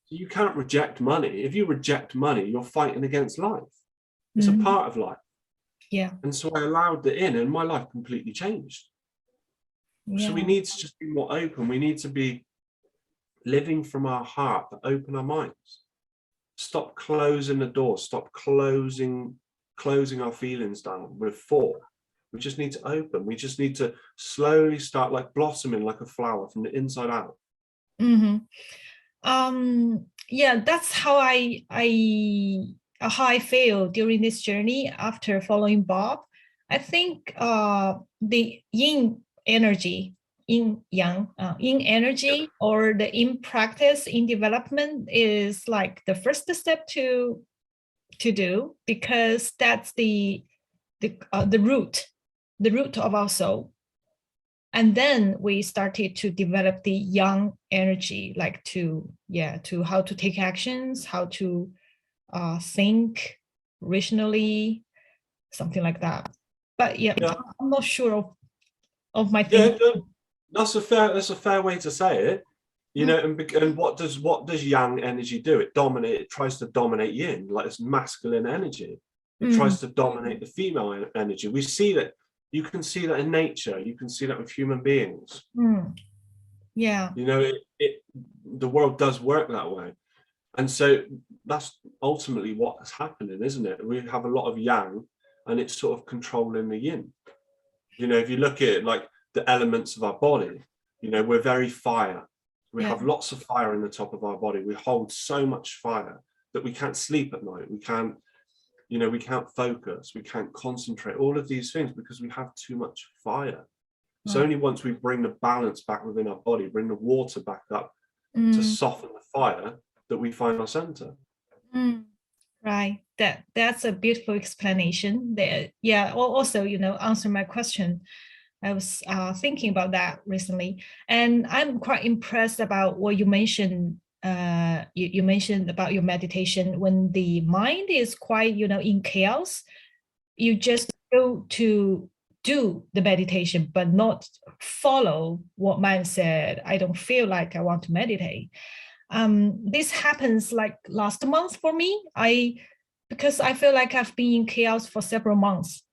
[SPEAKER 2] You can't reject money. If you reject money, you're fighting against life. It's a part of life.
[SPEAKER 1] Yeah.
[SPEAKER 2] And so I allowed it in and my life completely changed. So we need to just be more open. We need to be living from our heart, but open our minds. Stop closing the door. Stop closing our feelings down with thought. We just need to open. We just need to slowly start like blossoming like a flower from the inside out.
[SPEAKER 1] Yeah, that's how I feel during this journey after following Bob. I think the yin energy, yin yang, yin energy, or the yin practice in development is like the first step to do, because that's the root of our soul. And then we started to develop the yang energy, like to how to take actions, how to think rationally, something like that. But yeah. I'm not sure of my thinking.
[SPEAKER 2] Yeah, that's a fair way to say it. You know, and what does yang energy do? It tries to dominate yin, like it's masculine energy. It tries to dominate the female energy. We see that. You can see that in nature. You can see that with human beings.
[SPEAKER 1] Yeah.
[SPEAKER 2] You know, the world does work that way. And so that's ultimately what's happening, isn't it? We have a lot of yang and it's sort of controlling the yin. You know, if you look at it like the elements of our body, you know, we're very fire. We have lots of fire in the top of our body. We hold so much fire that we can't sleep at night. We can't, you know, we can't focus, we can't concentrate, all of these things because we have too much fire. It's only once we bring the balance back within our body, bring the water back up to soften the fire, that we find our center.
[SPEAKER 1] Right. That's a beautiful explanation there. Yeah. Also, you know, answer my question. I was thinking about that recently, and I'm quite impressed about what you mentioned. You mentioned about your meditation. When the mind is quite, you know, in chaos, you just go to do the meditation, but not follow what mind said. I don't feel like I want to meditate. This happens like last month for me. Because I feel like I've been in chaos for several months.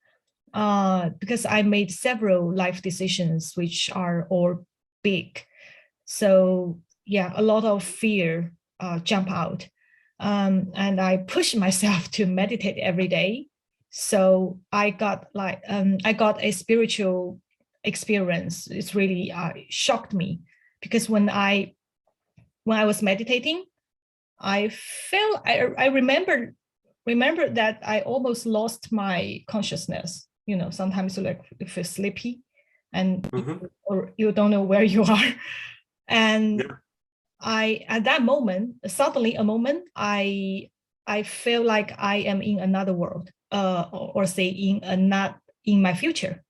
[SPEAKER 1] Because I made several life decisions, which are all big. So yeah, a lot of fear jump out. And I push myself to meditate every day. So I got a spiritual experience. It's really shocked me, because when I was meditating, I remember that I almost lost my consciousness. You know, sometimes like you feel sleepy and or you don't know where you are. And at that moment, suddenly I feel like I am in another world, or say in my future.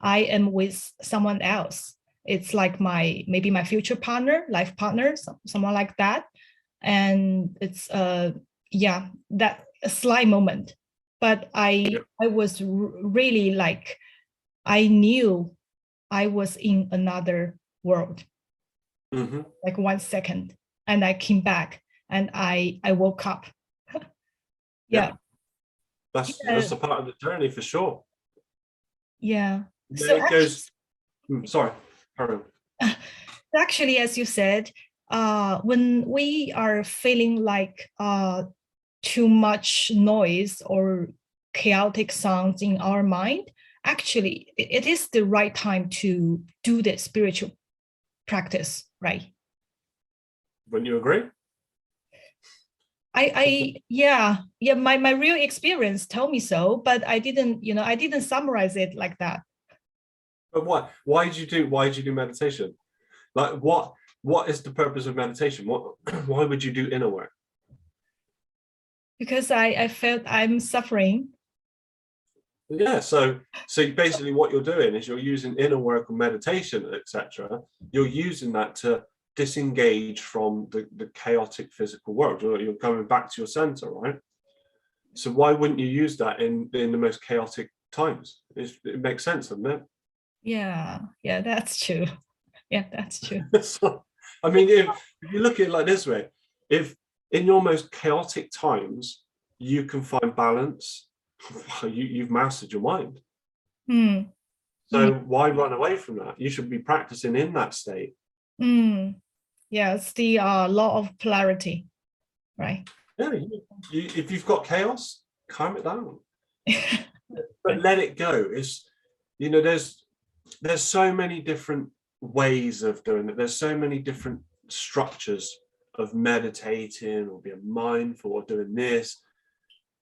[SPEAKER 1] I am with someone else. It's like maybe my future partner, life partner, someone like that. And it's that a slight moment. But I was really like, I knew I was in another world. Like 1 second, and I came back and I woke up.
[SPEAKER 2] That's a part of the journey for sure.
[SPEAKER 1] Yeah.
[SPEAKER 2] So it goes. Sorry, Karen.
[SPEAKER 1] Actually, as you said, when we are feeling like too much noise or chaotic sounds in our mind, actually, it is the right time to do the spiritual practice, right?
[SPEAKER 2] Wouldn't you agree?
[SPEAKER 1] My real experience told me so, but I didn't summarize it like that.
[SPEAKER 2] But why did you do meditation? Like what is the purpose of meditation? Why would you do inner work?
[SPEAKER 1] Because I felt I'm suffering.
[SPEAKER 2] Yeah, so basically what you're doing is you're using inner work or meditation, etc. You're using that to disengage from the chaotic physical world. You're coming back to your center, right? So why wouldn't you use that in the most chaotic times? It makes sense, doesn't it?
[SPEAKER 1] Yeah, that's true. Yeah, that's true.
[SPEAKER 2] So, I mean, if you look at it like this way, if in your most chaotic times you can find balance, you've mastered your mind. So why run away from that? You should be practicing in that state.
[SPEAKER 1] Yeah, it's the law of polarity, right?
[SPEAKER 2] Yeah, if you've got chaos, calm it down. But let it go. It's, you know, there's so many different ways of doing it. There's so many different structures of meditating or being mindful or doing this.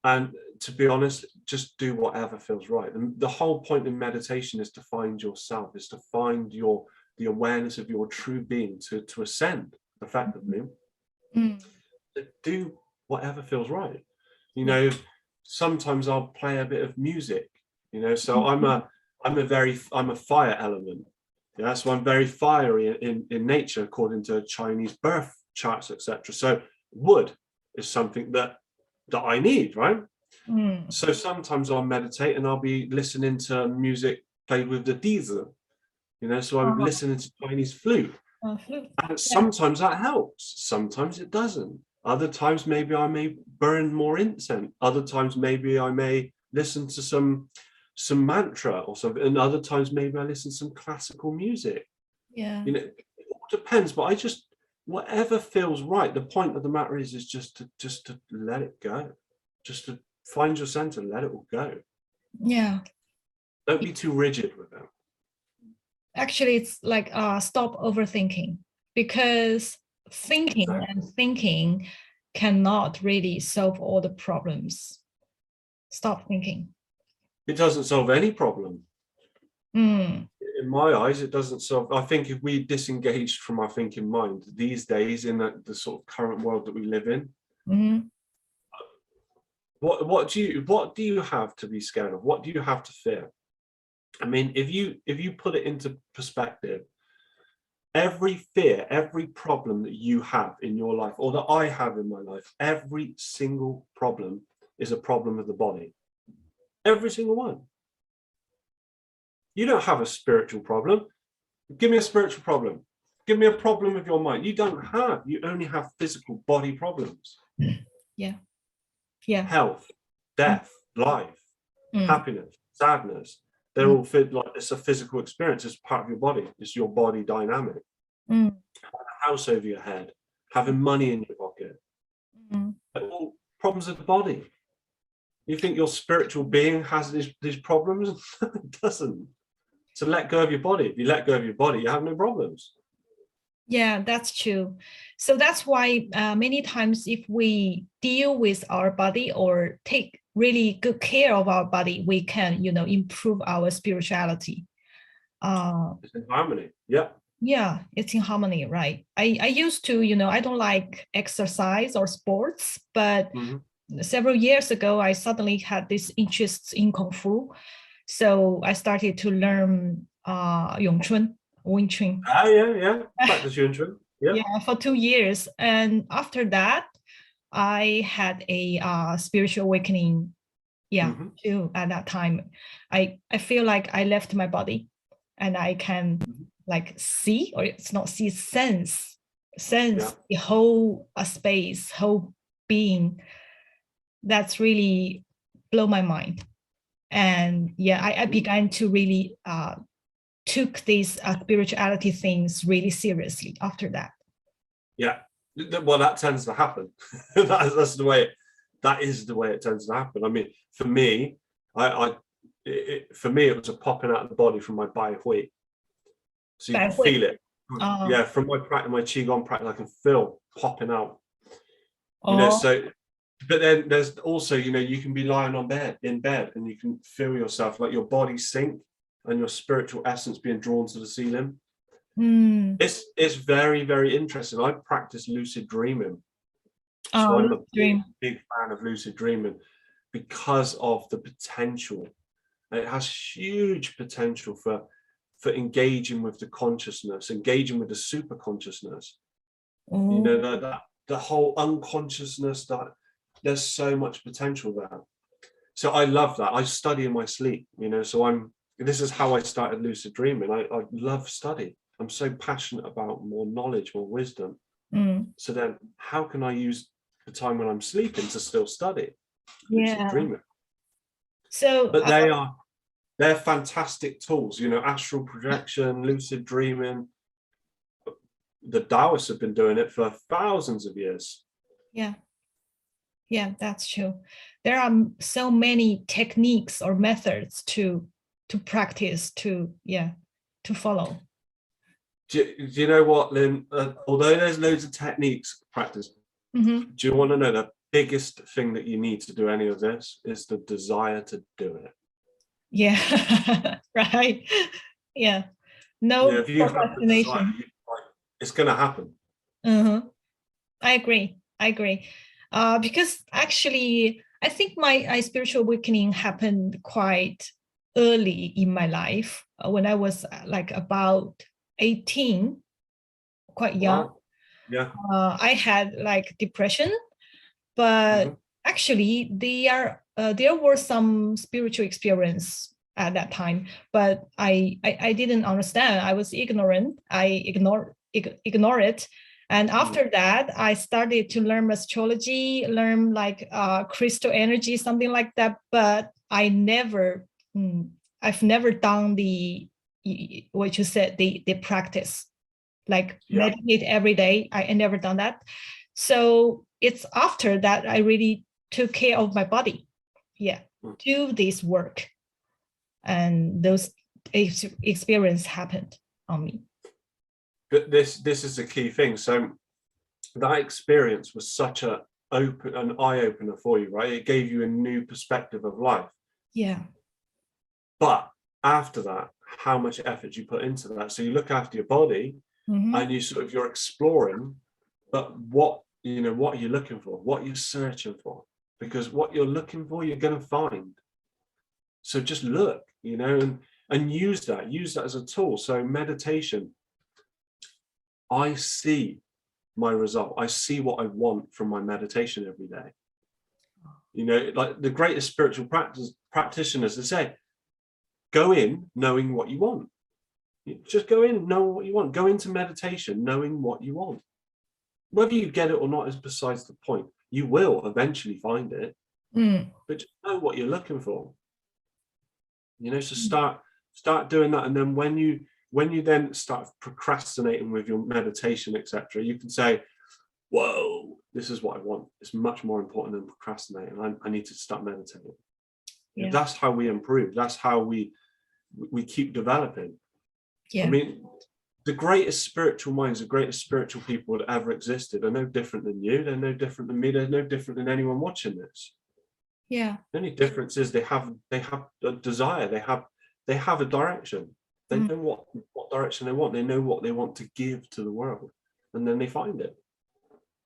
[SPEAKER 2] And to be honest, just do whatever feels right. And the whole point in meditation is to find yourself, is to find the awareness of your true being, to ascend effectively. To do whatever feels right. You know, sometimes I'll play a bit of music, you know, so I'm a fire element. Yeah, so I'm very fiery in nature according to Chinese birth charts, etc. So wood is something that I need, right? So sometimes I'll meditate and I'll be listening to music played with the diesel, you know, so I'm listening to Chinese flute. And sometimes that helps, sometimes it doesn't. Other times maybe I may burn more incense, other times maybe I may listen to some mantra or something, and other times maybe I listen to some classical music.
[SPEAKER 1] Yeah,
[SPEAKER 2] You know, it all depends, but I just, whatever feels right. The point of the matter is just to let it go, just to find your center, let it all go.
[SPEAKER 1] Yeah,
[SPEAKER 2] Don't be too rigid with it.
[SPEAKER 1] Actually, it's like stop overthinking, because thinking cannot really solve all the problems. Stop thinking.
[SPEAKER 2] It doesn't solve any problem. In my eyes, it doesn't solve. I think if we disengaged from our thinking mind these days in the sort of current world that we live in, what do you have to be scared of? What do you have to fear? I mean, if you put it into perspective, every fear, every problem that you have in your life, or that I have in my life, every single problem is a problem of the body. Every single one. You don't have a spiritual problem. Give me a spiritual problem. Give me a problem of your mind. You don't have. You only have physical body problems.
[SPEAKER 1] Yeah.
[SPEAKER 2] Health, death, life, happiness, sadness. They're all fit, like it's a physical experience. It's part of your body. It's your body dynamic. Having a house over your head, having money in your pocket. They're all problems of the body. You think your spiritual being has these problems? It doesn't. So let go of your body. If you let go of your body, you have no problems.
[SPEAKER 1] Yeah, that's true. So that's why many times if we deal with our body or take really good care of our body, we can, improve our spirituality.
[SPEAKER 2] It's in harmony. Yeah.
[SPEAKER 1] Yeah, it's in harmony, right? I used to, I don't like exercise or sports, but several years ago, I suddenly had this interest in Kung Fu. So I started to learn Wing Chun.
[SPEAKER 2] Yeah. Practice Wing Chun. Yeah,
[SPEAKER 1] for 2 years. And after that, I had a spiritual awakening. Too, at that time. I feel like I left my body and I can like see, or it's not see, sense the whole space, whole being. That's really blow my mind. And I began to really took these spirituality things really seriously after that.
[SPEAKER 2] Yeah, well, that tends to happen. That's the way. That is the way it tends to happen. I mean, for me, it was a popping out of the body from my bai hui. So you can feel it. Yeah, from my practice, my qigong practice, I can feel popping out. So. But then there's also, you can be lying in bed and you can feel yourself, like your body sink and your spiritual essence being drawn to the ceiling. It's very, very interesting. I practice lucid dreaming. So I'm a big fan of lucid dreaming because of the potential. It has huge potential for engaging with the consciousness, engaging with the super consciousness. The whole unconsciousness, that there's so much potential there. So I love that. I study in my sleep, so this is how I started lucid dreaming. I love study. I'm so passionate about more knowledge, more wisdom. So then how can I use the time when I'm sleeping to still study lucid dreaming? But they're fantastic tools, astral projection, lucid dreaming. The Taoists have been doing it for thousands of years.
[SPEAKER 1] Yeah, that's true. There are so many techniques or methods to practice, to follow.
[SPEAKER 2] Do you know what, Lynn? Although there's loads of techniques to practice, do you want to know biggest thing that you need to do any of this is the desire to do it.
[SPEAKER 1] Yeah. Right. Yeah. No
[SPEAKER 2] If you have the desire,
[SPEAKER 1] procrastination.
[SPEAKER 2] it's going to happen.
[SPEAKER 1] I agree. Because actually, I think my spiritual awakening happened quite early in my life, when I was like about 18, quite young.
[SPEAKER 2] Wow. Yeah.
[SPEAKER 1] I had like depression, but actually there were some spiritual experience at that time, but I didn't understand. I was ignorant. I ignore it. And after that, I started to learn astrology, learn like crystal energy, something like that. But I've never done what you said, the practice, like meditate every day. I never done that. So it's after that I really took care of my body. Yeah, do this work. And those experience happened on me.
[SPEAKER 2] But this is the key thing. So that experience was such an eye-opener for you, right? It gave you a new perspective of life.
[SPEAKER 1] Yeah.
[SPEAKER 2] But after that, how much effort you put into that? So you look after your body, and you're exploring, but what are you looking for? What you're searching for? Because what you're looking for, you're going to find. So just look, and use that as a tool. So meditation, I see my result. I see what I want from my meditation every day. Like the greatest spiritual practitioners, they say, go in knowing what you want. Just go in, know what you want. Go into meditation knowing what you want. Whether you get it or not is besides the point. You will eventually find it, but just know what you're looking for. So start doing that, and then when you then start procrastinating with your meditation, etc., you can say, whoa, this is what I want. It's much more important than procrastinating. I need to start meditating. Yeah. That's how we improve. That's how we keep developing. Yeah. I mean, the greatest spiritual minds, the greatest spiritual people that ever existed are no different than you. They're no different than me. They're no different than anyone watching this.
[SPEAKER 1] Yeah.
[SPEAKER 2] The only difference is they have a desire. They have a direction. They know what direction they want. They know what they want to give to the world, and then they find it.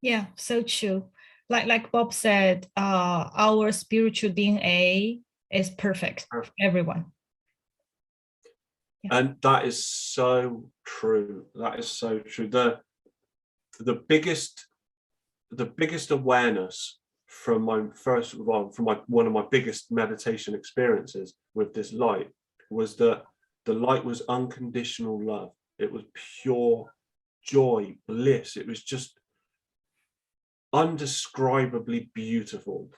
[SPEAKER 1] Yeah, so true. Like Bob said, our spiritual DNA is perfect for everyone. Yeah.
[SPEAKER 2] And that is so true. That is so true. The biggest awareness from one of my biggest meditation experiences with this light was that the light was unconditional love. It was pure joy, bliss. It was just undescribably beautiful.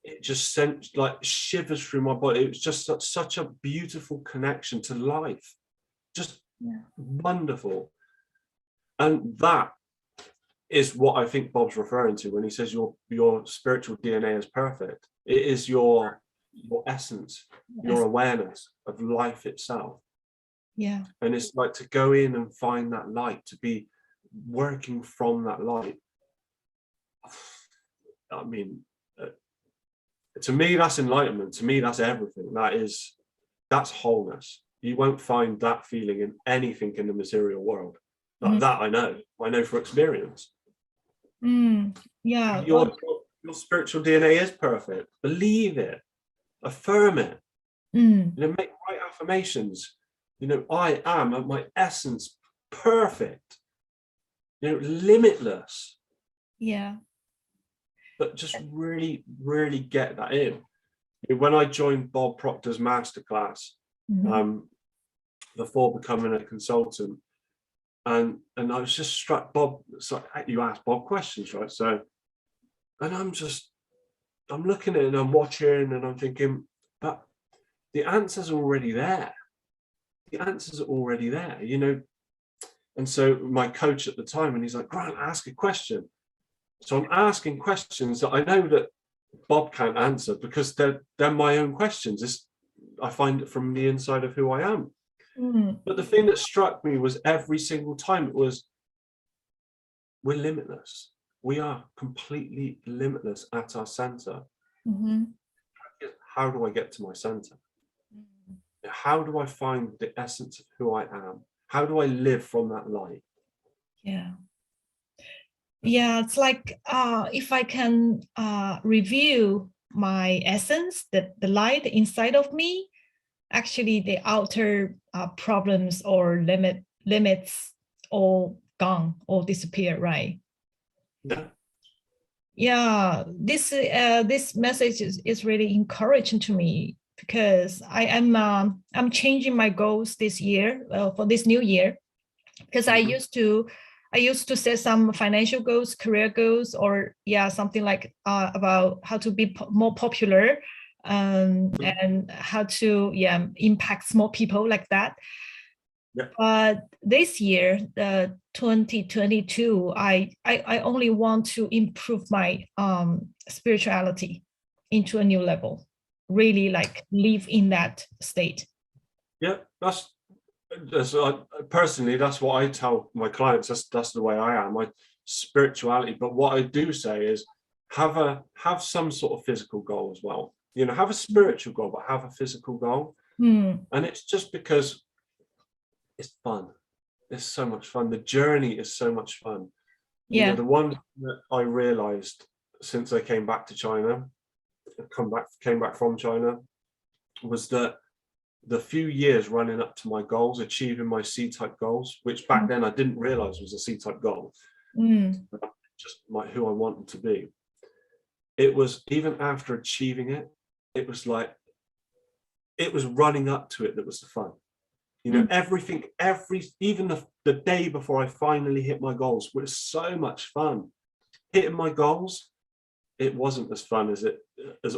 [SPEAKER 2] It just sent like shivers through my body. It was just such a beautiful connection to life, just wonderful. And that is what I think Bob's referring to when he says your spiritual DNA is perfect. It is your essence, your awareness of life itself.
[SPEAKER 1] Yeah.
[SPEAKER 2] And it's like to go in and find that light, to be working from that light. I mean, to me, that's enlightenment. To me, that's everything. That's wholeness. You won't find that feeling in anything in the material world. That I know for experience.
[SPEAKER 1] Yeah.
[SPEAKER 2] Your spiritual DNA is perfect. Believe it. Affirm it. Make right affirmations. I am at my essence perfect. Limitless.
[SPEAKER 1] Yeah.
[SPEAKER 2] But just really, really get that in. When I joined Bob Proctor's masterclass before becoming a consultant, and I was just struck. Bob, so you asked Bob questions, right? So, and I'm looking at it and I'm watching and I'm thinking, but the answers are already there. The answers are already there, And so my coach at the time, and he's like, Grant, ask a question. So I'm asking questions that I know that Bob can't answer because they're my own questions. I find it from the inside of who I am. But the thing that struck me was every single time it was, we're limitless. we are completely limitless at our center.
[SPEAKER 1] Mm-hmm.
[SPEAKER 2] How do I get to my center? How do I find the essence of who I am? How do I live from that light?
[SPEAKER 1] Yeah. Yeah, it's like if I can review my essence, the light inside of me, actually the outer problems or limits all gone or disappear, right?
[SPEAKER 2] Yeah.
[SPEAKER 1] Yeah, this message is really encouraging to me, because I'm changing my goals this year for this new year, because
[SPEAKER 2] Mm-hmm.
[SPEAKER 1] I used to set some financial goals, career goals, or something like about how to be more popular, and how to impact more people like that.
[SPEAKER 2] Yeah.
[SPEAKER 1] But this year, 2022, I only want to improve my spirituality into a new level. Really, like live in that state.
[SPEAKER 2] Yeah, that's personally, that's what I tell my clients. That's the way I am. My spirituality. But what I do say is have some sort of physical goal as well. You know, have a spiritual goal, but have a physical goal. And it's just because it's fun. It's so much fun. The journey is so much fun. You know, the one that I realized since I came back to China, came back from China, was that the few years running up to my goals, achieving my C-type goals, which back then I didn't realize was a C-type goal, just who I wanted to be. It was even after achieving it, it was like, it was running up to it that was the fun. You know, everything, even the day before I finally hit my goals was so much fun. Hitting my goals, it wasn't as fun as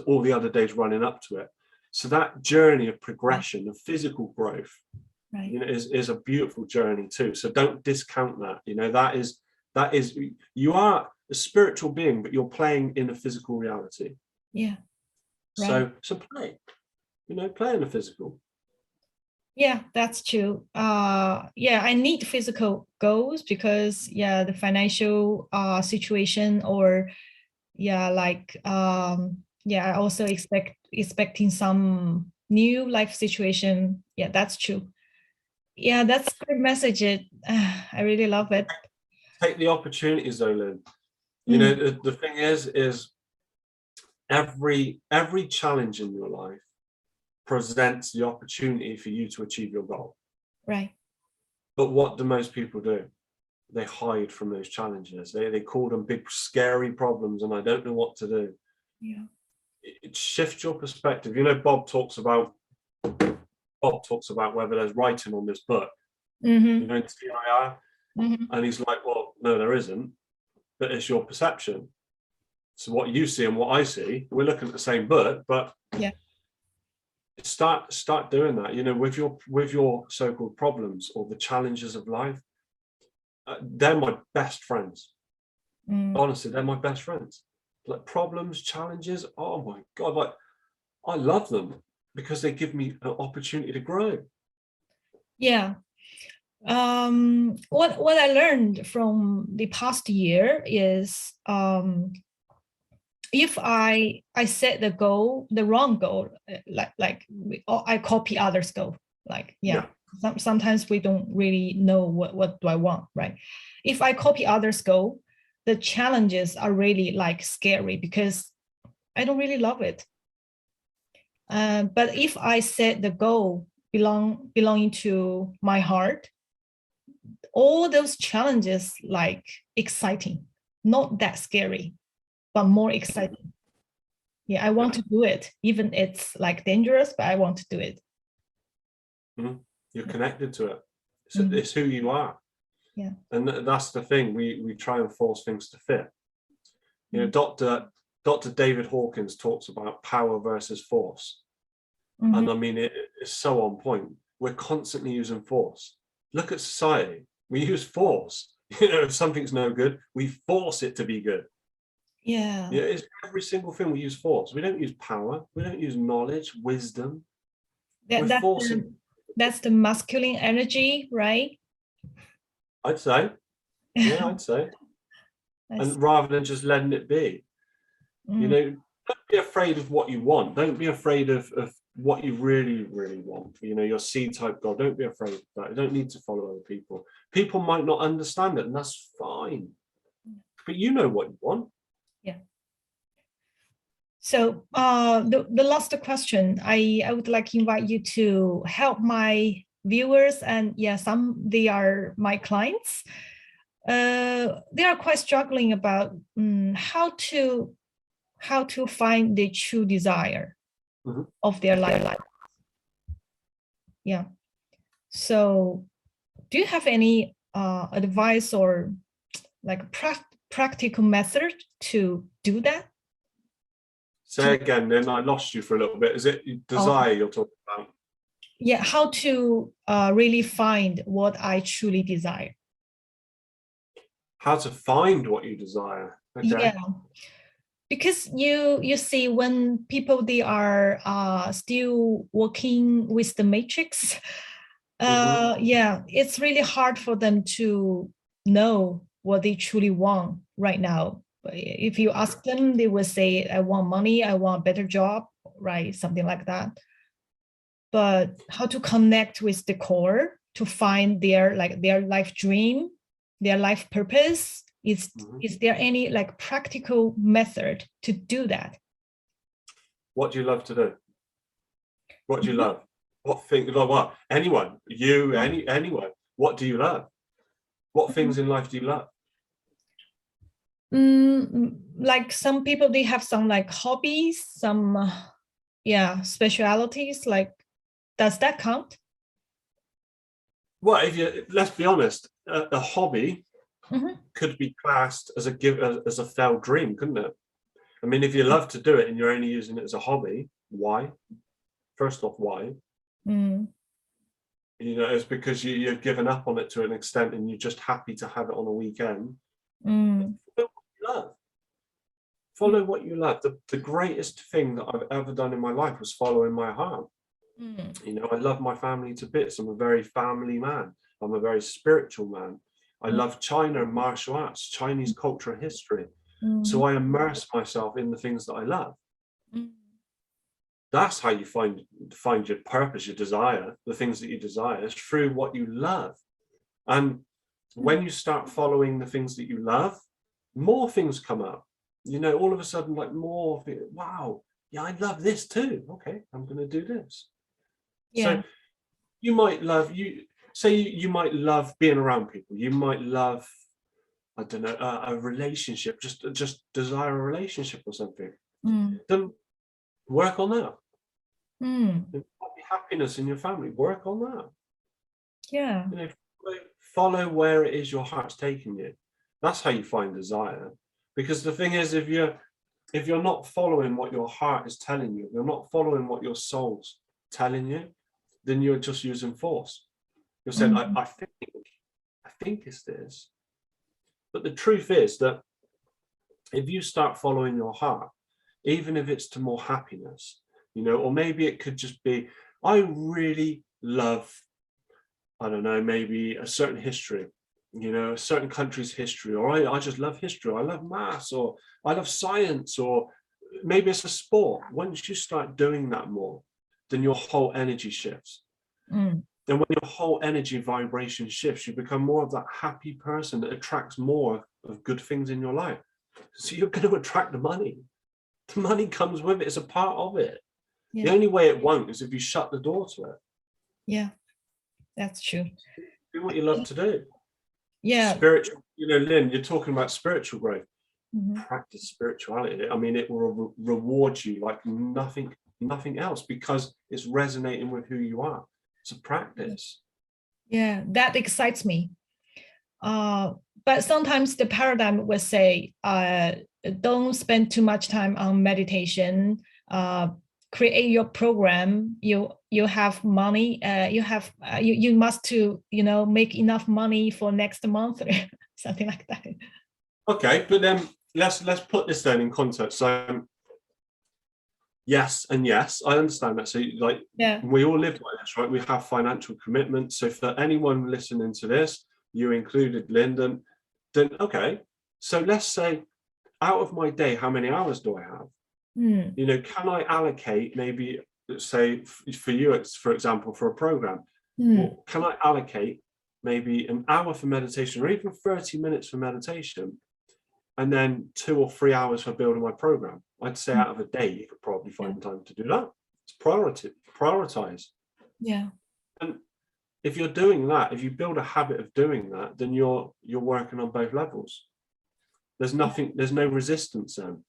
[SPEAKER 2] all the other days running up to it. So that journey of progression, of physical growth, you know, is a beautiful journey too. So don't discount that. You know, that is you are a spiritual being, but you're playing in a physical reality.
[SPEAKER 1] Yeah. Right.
[SPEAKER 2] So play. You know, play in the physical.
[SPEAKER 1] Yeah, that's true. I need physical goals because the financial situation, or I also expecting some new life situation. Yeah, that's true. Yeah, that's a good message. I really love it.
[SPEAKER 2] Take the opportunities though, Lynn. You know, the thing is every challenge in your life presents the opportunity for you to achieve your goal.
[SPEAKER 1] Right.
[SPEAKER 2] But what do most people do? They hide from those challenges. They call them big, scary problems, and I don't know what to do.
[SPEAKER 1] Yeah.
[SPEAKER 2] It shifts your perspective. You know, Bob talks about whether there's writing on this book. You know, in TIR, and he's like, well, no, there isn't, but it's your perception. So what you see and what I see, we're looking at the same book, but start doing that. You know, with your so-called problems or the challenges of life, they're my best friends. Honestly, they're my best friends. Like problems, challenges, oh my God, like I love them because they give me an opportunity to grow. Yeah.
[SPEAKER 1] What I learned from the past year is if I set the goal, the wrong goal, like I copy others' goal, like sometimes we don't really know what do I want, right? If I copy others' goal, the challenges are really like scary because I don't really love it. But if I set the goal belonging to my heart, all those challenges like exciting, not that scary, but more exciting. Yeah, I want to do it, even it's like dangerous, but I want to do it.
[SPEAKER 2] You're connected to it. It's who you are. Yeah. And that's the thing. We try and force things to fit. You know, Dr. David Hawkins talks about power versus force. And I mean, it's so on point. We're constantly using force. Look at society. We use force. You know, if something's no good, we force it to be good. Yeah. Yeah, it's every single thing we use force. We don't use power. We don't use knowledge, wisdom.
[SPEAKER 1] That's the masculine energy, right?
[SPEAKER 2] I'd say. Yeah, I'd say. and rather than just letting it be. You know, don't be afraid of what you want. Don't be afraid of what you really, really want. You know, your C-type goal. Don't be afraid of that. You don't need to follow other people. People might not understand it, and that's fine. But you know what you want.
[SPEAKER 1] Yeah. So the last question, I would like to invite you to help my viewers, and they are my clients. They are quite struggling about how to find the true desire of their life. Yeah. So do you have any advice or like practical method to do that?
[SPEAKER 2] Say again, then I lost you for a little bit. Is it desire you're talking about?
[SPEAKER 1] Yeah, how to really find what I truly desire.
[SPEAKER 2] How to find what you desire. Okay.
[SPEAKER 1] Yeah, because you see, when people, they are still working with the matrix, it's really hard for them to know what they truly want right now. If you ask them, they will say, I want money, I want a better job, right? Something like that. But how to connect with the core to find their life dream, their life purpose? Is there any like practical method to do that?
[SPEAKER 2] What do you love to do? What do you love? What thing? What? Anyone? You? Anyone? What do you love? What things in life do you love?
[SPEAKER 1] Like some people, they have some like hobbies, some specialities. Like, does that count?
[SPEAKER 2] Well, let's be honest, a hobby could be classed as a failed dream, couldn't it? I mean, if you love to do it and you're only using it as a hobby, why? First off, why? You know, it's because you've given up on it to an extent and you're just happy to have it on a weekend. Follow what you love. The greatest thing that I've ever done in my life was following my heart. You know, I love my family to bits. I'm a very family man. I'm a very spiritual man. I love China and martial arts, Chinese culture and history. So I immerse myself in the things that I love. That's how you find your purpose, your desire, the things that you desire, is through what you love. And when you start following the things that you love, more things come up. You know, all of a sudden, like more, wow, yeah, I love this too. Okay, I'm going to do this. So you might love, you might love being around people. You might love, I don't know, a relationship, just desire a relationship or something. Then work on that. Happiness in your family, work on that.
[SPEAKER 1] Yeah.
[SPEAKER 2] You know, follow where it is your heart's taking you. That's how you find desire. Because the thing is, if you're not following what your heart is telling you, you're not following what your soul's telling you, then you're just using force. You're saying, I think it's this. But the truth is that if you start following your heart, even if it's to more happiness, you know, or maybe it could just be, I really love, I don't know, maybe a certain history, you know, a certain country's history, or I just love history, I love maths, or I love science, or maybe it's a sport. Once you start doing that more, then your whole energy shifts. And when your whole energy vibration shifts, you become more of that happy person that attracts more of good things in your life. So you're going to attract the money. The money comes with it. It's a part of it. The only way it won't is if you shut the door to it.
[SPEAKER 1] Yeah, that's true.
[SPEAKER 2] Do what you love to do.
[SPEAKER 1] Yeah.
[SPEAKER 2] Spiritual, you know, Lynn, you're talking about spiritual growth. Practice spirituality. I mean, it will reward you like nothing else, because it's resonating with who you are. It's a practice. Yeah,
[SPEAKER 1] that excites me. But sometimes the paradigm will say, don't spend too much time on meditation. Create your program. You have money. You must make enough money for next month, or something like that.
[SPEAKER 2] Okay, but then let's put this then in context. So yes and yes, I understand that. So like, we all live like this, right? We have financial commitments. So for anyone listening to this, you included, Lyndon, then okay. So let's say out of my day, how many hours do I have? You know, can I allocate maybe, let's say for you, it's for example, for a program, well, can I allocate maybe an hour for meditation or even 30 minutes for meditation, and then 2 or 3 hours for building my program? I'd say out of a day, you could probably find time to do that. It's prioritize.
[SPEAKER 1] Yeah.
[SPEAKER 2] And if you're doing that, if you build a habit of doing that, then you're working on both levels. There's no resistance then.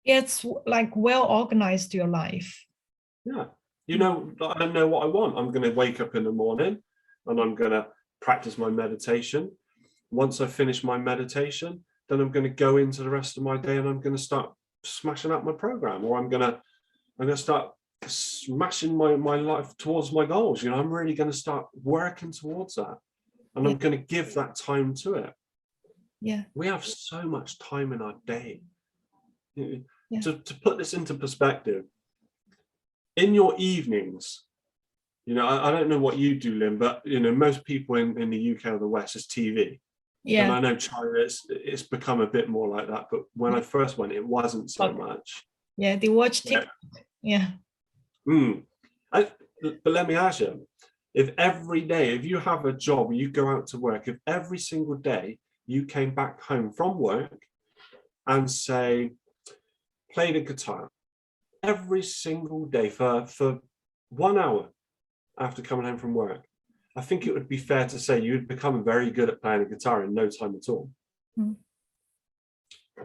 [SPEAKER 1] It's like well organized your life.
[SPEAKER 2] Yeah. You know, I know what I want. I'm going to wake up in the morning and I'm going to practice my meditation. Once I finish my meditation, then I'm going to go into the rest of my day and I'm going to start smashing out my program, or I'm going to start smashing my life towards my goals. You know, I'm really going to start working towards that, and I'm going to give that time to it.
[SPEAKER 1] Yeah.
[SPEAKER 2] We have so much time in our day. To put this into perspective, in your evenings, you know, I don't know what you do, Lynn, but you know, most people in the UK or the West is TV.
[SPEAKER 1] Yeah.
[SPEAKER 2] And I know China, it's become a bit more like that, but when I first went, it wasn't so much.
[SPEAKER 1] Yeah, they watch TikTok. Yeah.
[SPEAKER 2] But let me ask you, if every day, if you have a job, you go out to work, if every single day you came back home from work and say, play the guitar every single day for 1 hour after coming home from work, I think it would be fair to say you'd become very good at playing the guitar in no time at all.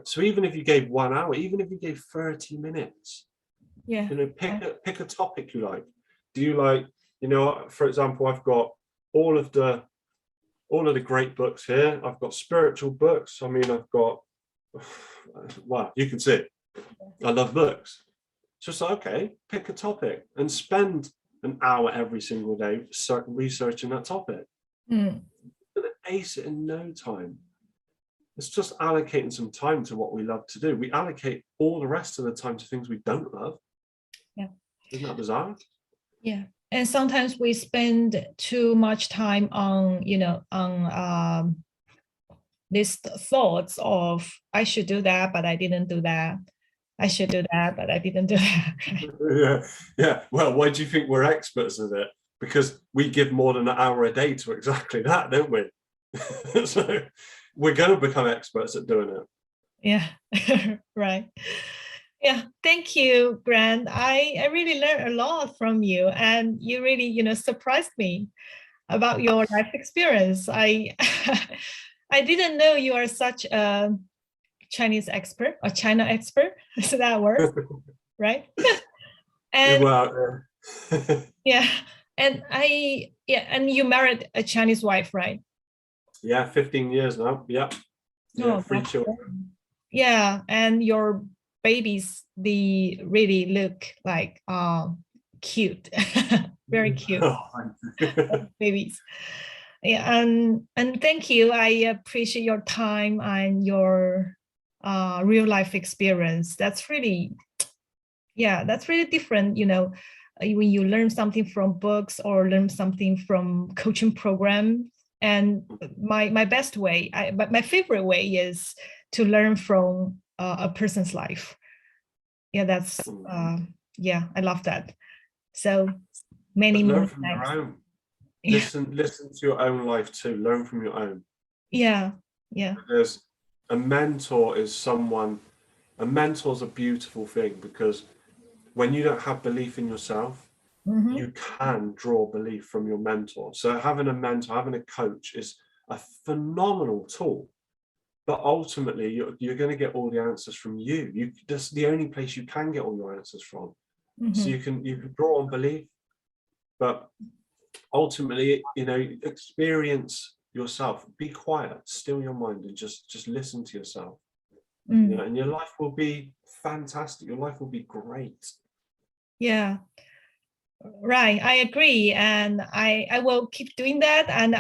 [SPEAKER 2] So even if you gave 1 hour, even if you gave 30 minutes, you know, pick a topic you like. Do you like, you know, for example, I've got all of the great books here. I've got spiritual books. I mean, I've got, wow, you can see, I love books. So it's like, okay, pick a topic and spend an hour every single day researching that topic. And ace it in no time. It's just allocating some time to what we love to do. We allocate all the rest of the time to things we don't love.
[SPEAKER 1] Yeah.
[SPEAKER 2] Isn't that bizarre?
[SPEAKER 1] Yeah. And sometimes we spend too much time on, you know, on these thoughts of, I should do that, but I didn't do that. I should do that, but I didn't do that.
[SPEAKER 2] Yeah. Well, why do you think we're experts at it? Because we give more than an hour a day to exactly that, don't we? So we're going to become experts at doing it.
[SPEAKER 1] Yeah. Right. Yeah. Thank you, Grant. I really learned a lot from you, and you really, you know, surprised me about your life experience. I didn't know you are such a Chinese expert or China expert. So that word, right? And
[SPEAKER 2] well,
[SPEAKER 1] yeah, and and you married a Chinese wife, right?
[SPEAKER 2] Yeah, 15 years now. Yeah. Yeah, 3 children.
[SPEAKER 1] Yeah, and your babies, they really look like cute, very cute babies. Yeah, and thank you. I appreciate your time and your real life experience. That's really different, you know, when you learn something from books or learn something from coaching program. And my best way, but my favorite way is to learn from a person's life. Yeah, that's I love that. So many
[SPEAKER 2] learn
[SPEAKER 1] more
[SPEAKER 2] from your own. Listen to your own life too. Learn from your own. Yeah. There's a mentor is someone. A mentor is a beautiful thing, because when you don't have belief in yourself, you can draw belief from your mentor. So having a mentor, having a coach is a phenomenal tool. But ultimately, you're going to get all the answers from you. That's the only place you can get all your answers from. So you can draw on belief, but ultimately, you know, experience yourself. Be quiet, still your mind, and just listen to yourself. You know, and your life will be fantastic. Your life will be great. Yeah. Right, I agree, and I will keep doing that. And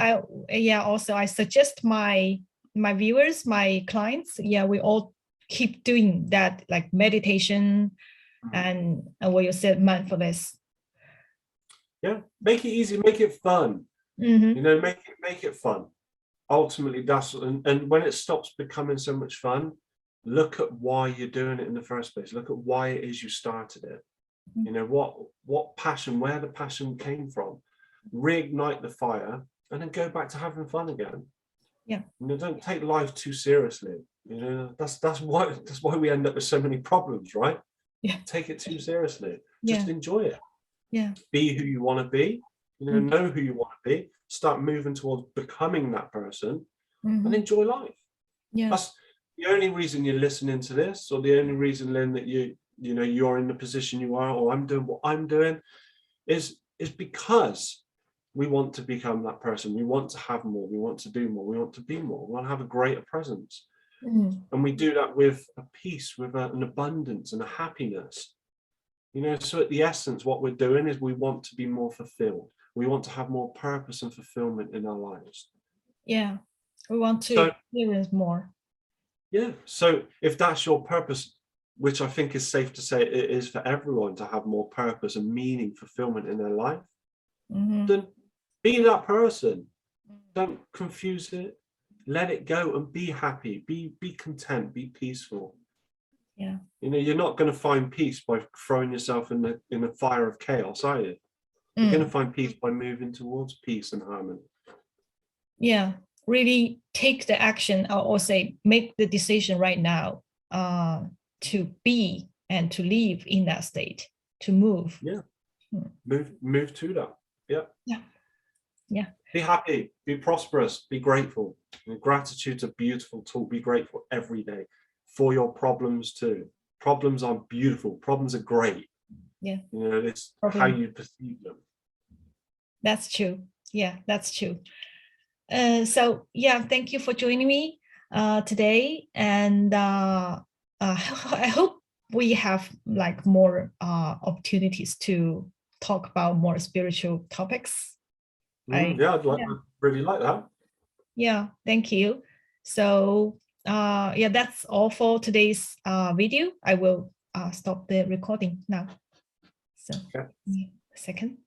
[SPEAKER 2] also I suggest my viewers, my clients, we all keep doing that, like meditation and what you said, mindfulness. Yeah, make it easy, make it fun. You know, make it fun. ultimately that's, and when it stops becoming so much fun, look at why you're doing it in the first place. Look at why it is you started it. You know, what passion, where the passion came from. Reignite the fire and then go back to having fun again.
[SPEAKER 1] Yeah.
[SPEAKER 2] You know, don't take life too seriously. You know, that's why we end up with so many problems, right?
[SPEAKER 1] Yeah.
[SPEAKER 2] Take it too seriously. Just enjoy it.
[SPEAKER 1] Yeah.
[SPEAKER 2] Be who you want to be. You know who you want to be. Start moving towards becoming that person and enjoy life.
[SPEAKER 1] Yeah.
[SPEAKER 2] That's the only reason you're listening to this, or the only reason, Lynn, that you're in the position you are, or I'm doing what I'm doing, is because we want to become that person. We want to have more. We want to do more. We want to be more. We want to have a greater presence. And we do that with a peace, with an abundance and a happiness. You know, so at the essence, what we're doing is we want to be more fulfilled. We want to have more purpose and fulfillment in our lives.
[SPEAKER 1] Yeah, we want to experience more. Yeah.
[SPEAKER 2] So if that's your purpose, which I think is safe to say it is for everyone, to have more purpose and meaning, fulfillment in their life, then be that person. Don't confuse it. Let it go and be happy. Be content. Be peaceful.
[SPEAKER 1] Yeah.
[SPEAKER 2] You know, you're not going to find peace by throwing yourself in a fire of chaos, are you? You're going to find peace by moving towards peace and harmony.
[SPEAKER 1] Yeah, really take the action, or say make the decision right now to be and to live in that state, to move.
[SPEAKER 2] Yeah. Move to that. Yeah.
[SPEAKER 1] Yeah. Yeah.
[SPEAKER 2] Be happy, be prosperous, be grateful. And gratitude's a beautiful tool. Be grateful every day for your problems too. Problems are beautiful. Problems are great.
[SPEAKER 1] Yeah.
[SPEAKER 2] You know, it's how you perceive them.
[SPEAKER 1] That's true. Yeah, that's true. So yeah, thank you for joining me today. And I hope we have like more opportunities to talk about more spiritual topics.
[SPEAKER 2] I'd really like that.
[SPEAKER 1] Yeah, thank you. So yeah, that's all for today's video. I will stop the recording now. So a second.